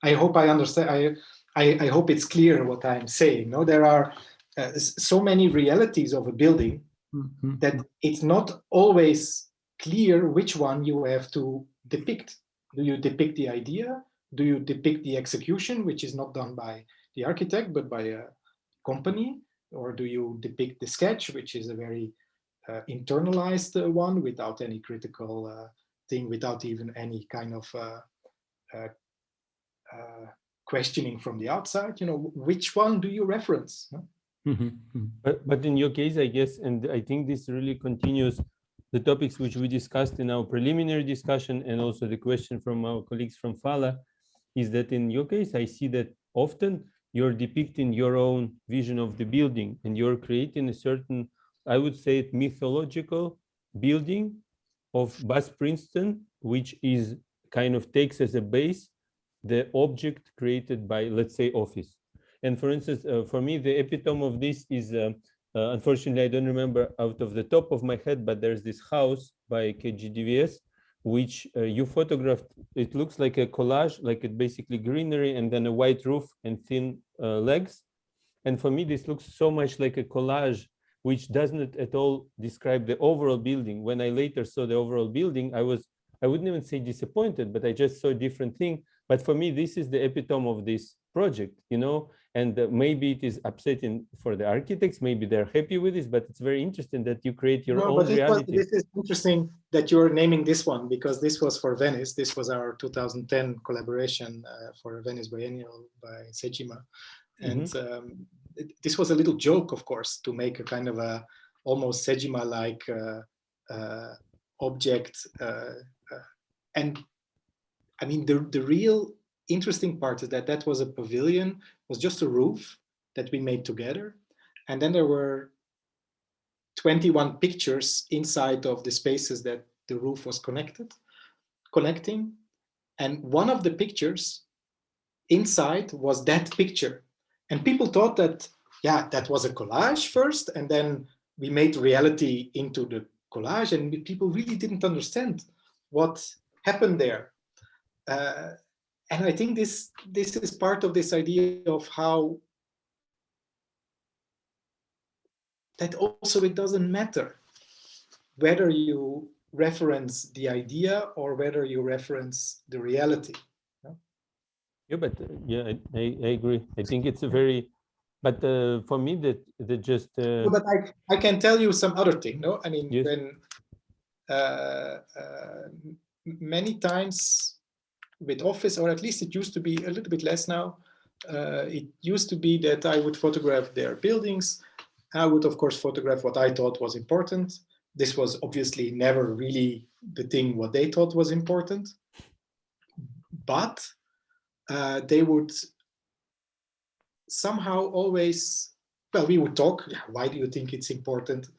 I hope I understand. I hope it's clear what I'm saying. No, there are so many realities of a building that it's not always clear which one you have to depict. Do you depict the idea? Do you depict the execution, which is not done by the architect, but by a company? Or do you depict the sketch, which is a very internalized one without any critical thing, without even any kind of questioning from the outside? You know, which one do you reference? No? But in your case, I guess, and I think this really continues the topics which we discussed in our preliminary discussion, and also the question from our colleagues from FALA, is that in your case, I see that often you're depicting your own vision of the building, and you're creating a certain, I would say, mythological building of Bas Princen, which is kind of takes as a base the object created by, let's say, office. And for instance, for me, the epitome of this is, unfortunately, I don't remember out of the top of my head, but there's this house by KGDVS, which you photographed. It looks like a collage, like it basically greenery and then a white roof and thin legs. And for me, this looks so much like a collage, which doesn't at all describe the overall building. When I later saw the overall building, I wouldn't even say disappointed, but I just saw a different thing. But for me, this is the epitome of this project, you know, and maybe it is upsetting for the architects, maybe they're happy with this, but it's very interesting that you create your own reality. This is interesting that you're naming this one, because this was for Venice. This was our 2010 collaboration for Venice Biennial by Sejima. And this was a little joke, of course, to make a kind of a almost Sejima-like object. And I mean, the real interesting part is that that was a pavilion, was just a roof that we made together. And then there were 21 pictures inside of the spaces that the roof was connecting. And one of the pictures inside was that picture. And people thought that, yeah, that was a collage first, and then we made reality into the collage, and people really didn't understand what happened there. And I think this is part of this idea of how that also it doesn't matter whether you reference the idea or whether you reference the reality. Yeah, but yeah, I agree. I think it's a very, but for me that just. But I can tell you some other thing. No, I mean, yes. When many times with office, or at least it used to be a little bit less now. It used to be that I would photograph their buildings. I would, of course, photograph what I thought was important. This was obviously never really the thing what they thought was important. But they would somehow always, well, we would talk, why do you think it's important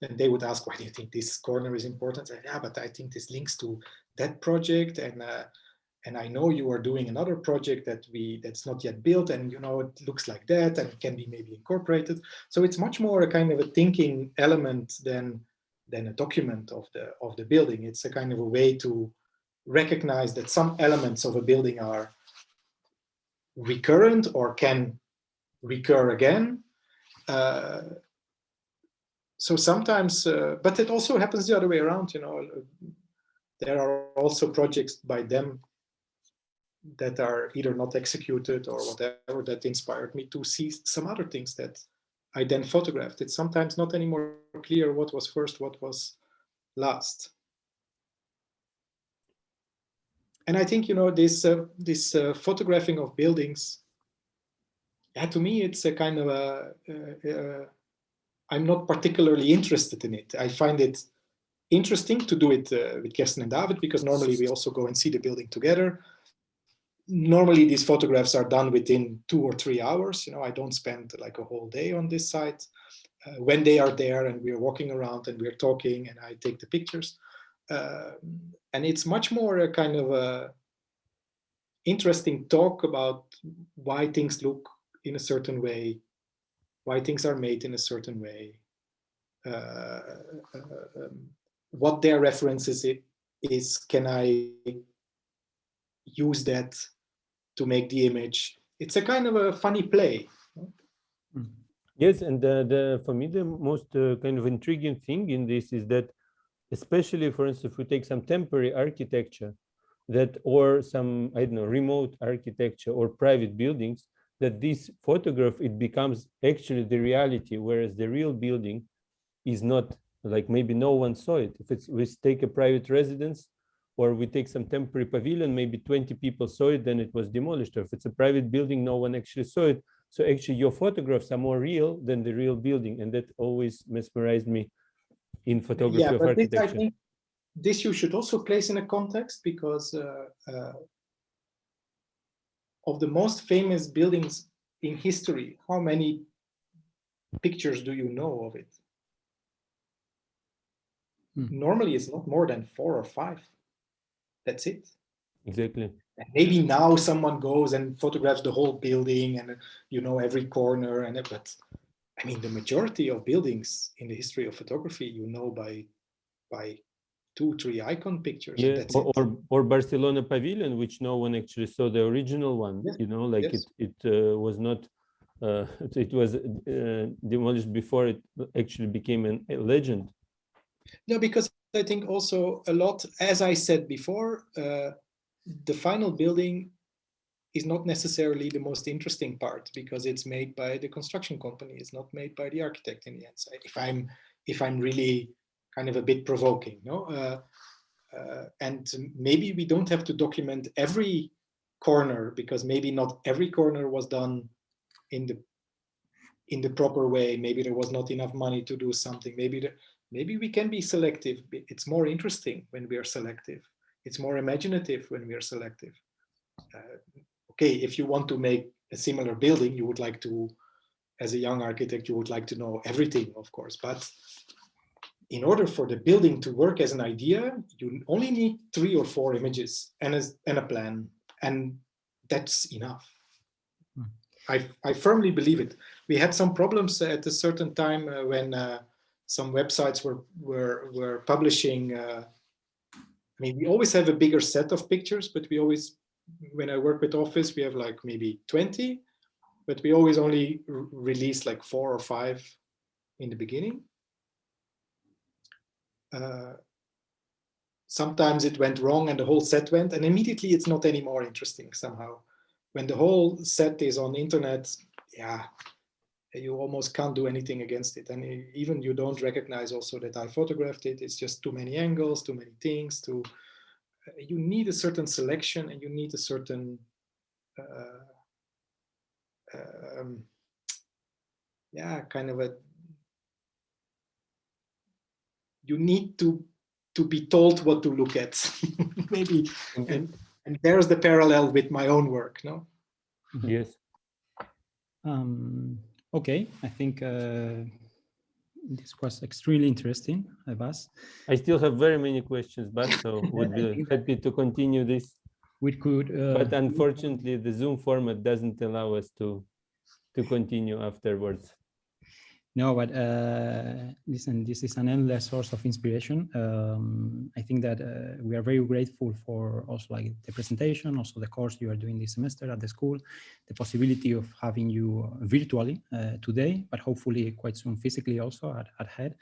and they would ask, why do you think this corner is important? I say, yeah, but I think this links to that project, and I know you are doing another project that's not yet built, and you know it looks like that, and it can be maybe incorporated. So it's much more a kind of a thinking element than a document of the building. It's a kind of a way to recognize that some elements of a building are recurrent or can recur again. So sometimes, but it also happens the other way around. You know, there are also projects by them that are either not executed or whatever that inspired me to see some other things that I then photographed. It's sometimes not anymore clear what was first, what was last. And I think, you know, this photographing of buildings, yeah, to me, it's a kind of I'm not particularly interested in it. I find it interesting to do it with Kirsten and David, because normally we also go and see the building together. Normally these photographs are done within 2 or 3 hours. You know, I don't spend like a whole day on this site. When they are there and we're walking around and we're talking and I take the pictures. And it's much more a kind of a interesting talk about why things look in a certain way, why things are made in a certain way, what their references is. Can I use that to make the image? It's a kind of a funny play. Yes, and for me the most kind of intriguing thing in this is that, especially for instance, if we take some temporary architecture, that or some, I don't know, remote architecture or private buildings, that this photograph, it becomes actually the reality, whereas the real building is not, like maybe no one saw it. If it's, we take a private residence or we take some temporary pavilion, maybe 20 people saw it, then it was demolished. Or if it's a private building, no one actually saw it. So actually your photographs are more real than the real building. And that always mesmerized me in photography of architecture. I think this you should also place in a context, because of the most famous buildings in history, how many pictures do you know of it? Normally it's not more than 4 or 5. That's it. Exactly. And maybe now someone goes and photographs the whole building and you know every corner, and but I mean the majority of buildings in the history of photography you know by 2, 3 icon pictures. Yeah, that's or Barcelona Pavilion, which no one actually saw the original one. Yes. You know, like Yes. it was not. It was demolished before it actually became a legend. No, because I think also a lot, as I said before, the final building is not necessarily the most interesting part, because it's made by the construction company. It's not made by the architect in the end. So if I'm really kind of a bit provoking, no, and maybe we don't have to document every corner, because maybe not every corner was done in the proper way. Maybe there was not enough money to do something. Maybe we can be selective. It's more interesting when we are selective. It's more imaginative when we are selective. Okay, if you want to make a similar building, you would like to, as a young architect, you would like to know everything, of course. But in order for the building to work as an idea, you only need 3 or 4 images and a plan, and that's enough. I firmly believe it. We had some problems at a certain time when some websites were publishing. I mean, we always have a bigger set of pictures, but we always, when I work with Office, we have like maybe 20, but we always only release like 4 or 5 in the beginning. Sometimes it went wrong and the whole set went, and immediately it's not any more interesting somehow. When the whole set is on the internet, yeah, you almost can't do anything against it. And even you don't recognize also that I photographed it. It's just too many angles, too many things. You need a certain selection, and you need a certain, yeah, kind of a, you need to be told what to look at, maybe. And there's the parallel with my own work, no? Yes. Okay, I think this was extremely interesting, Bas. I still have very many questions, but so would be happy to continue this. We could, but unfortunately, the Zoom format doesn't allow us to continue afterwards. No, but listen, this is an endless source of inspiration. I think that we are very grateful for also like the presentation, also the course you are doing this semester at the school, the possibility of having you virtually today, but hopefully quite soon physically also at HEAD.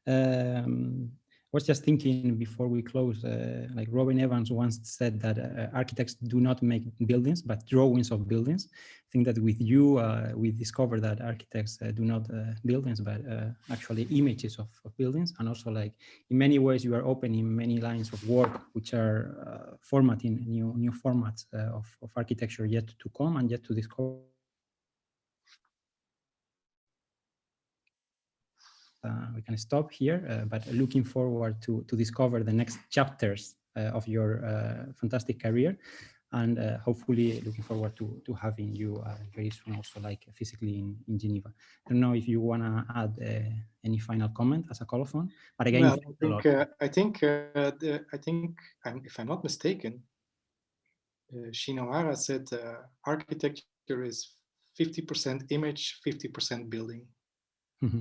I was just thinking before we close, like Robin Evans once said that architects do not make buildings, but drawings of buildings. I think that with you, we discovered that architects do not buildings, but actually images of buildings. And also like in many ways, you are opening many lines of work, which are formatting new formats of architecture yet to come and yet to discover. We can stop here, but looking forward to discover the next chapters of your fantastic career, and hopefully looking forward to having you very soon also like physically in Geneva. I don't know if you want to add any final comment as a colophon, but again, well, I think if I'm not mistaken, Shinohara said architecture is 50% image, 50% building. Mm-hmm.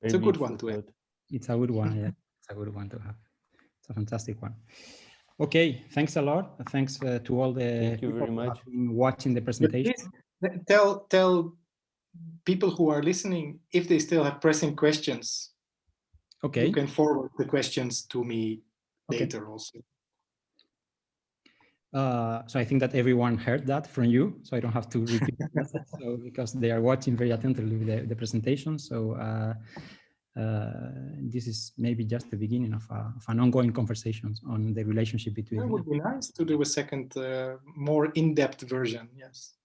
It's a good one to have. It's a good one, yeah. It's a good one to have. It's a fantastic one. Okay, thanks a lot. Thanks to all the people very much who have been watching the presentation. Tell people who are listening if they still have pressing questions. Okay. You can forward the questions to me later also. So I think that everyone heard that from you, so I don't have to repeat it. So because they are watching very attentively the presentation. So this is maybe just the beginning of an ongoing conversations on the relationship between. It would be nice to do a second, more in-depth version. Yes.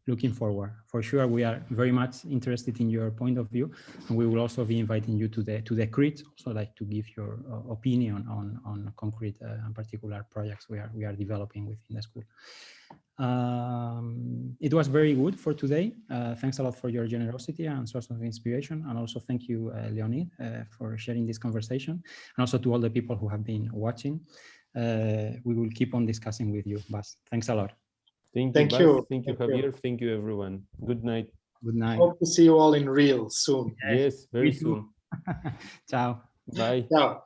Looking forward. For sure, we are very much interested in your point of view, and we will also be inviting you to the CRIT, also like to give your opinion on concrete and particular projects we are developing within the school. It was very good for today. Thanks a lot for your generosity and source of inspiration, and also thank you, Leonid, for sharing this conversation, and also to all the people who have been watching. We will keep on discussing with you, Bas. Thanks a lot. Thank you. Thank you, Javier. Thank you, everyone. Good night. Good night. Hope to see you all in real soon. Yes, very soon. Ciao. Bye. Ciao.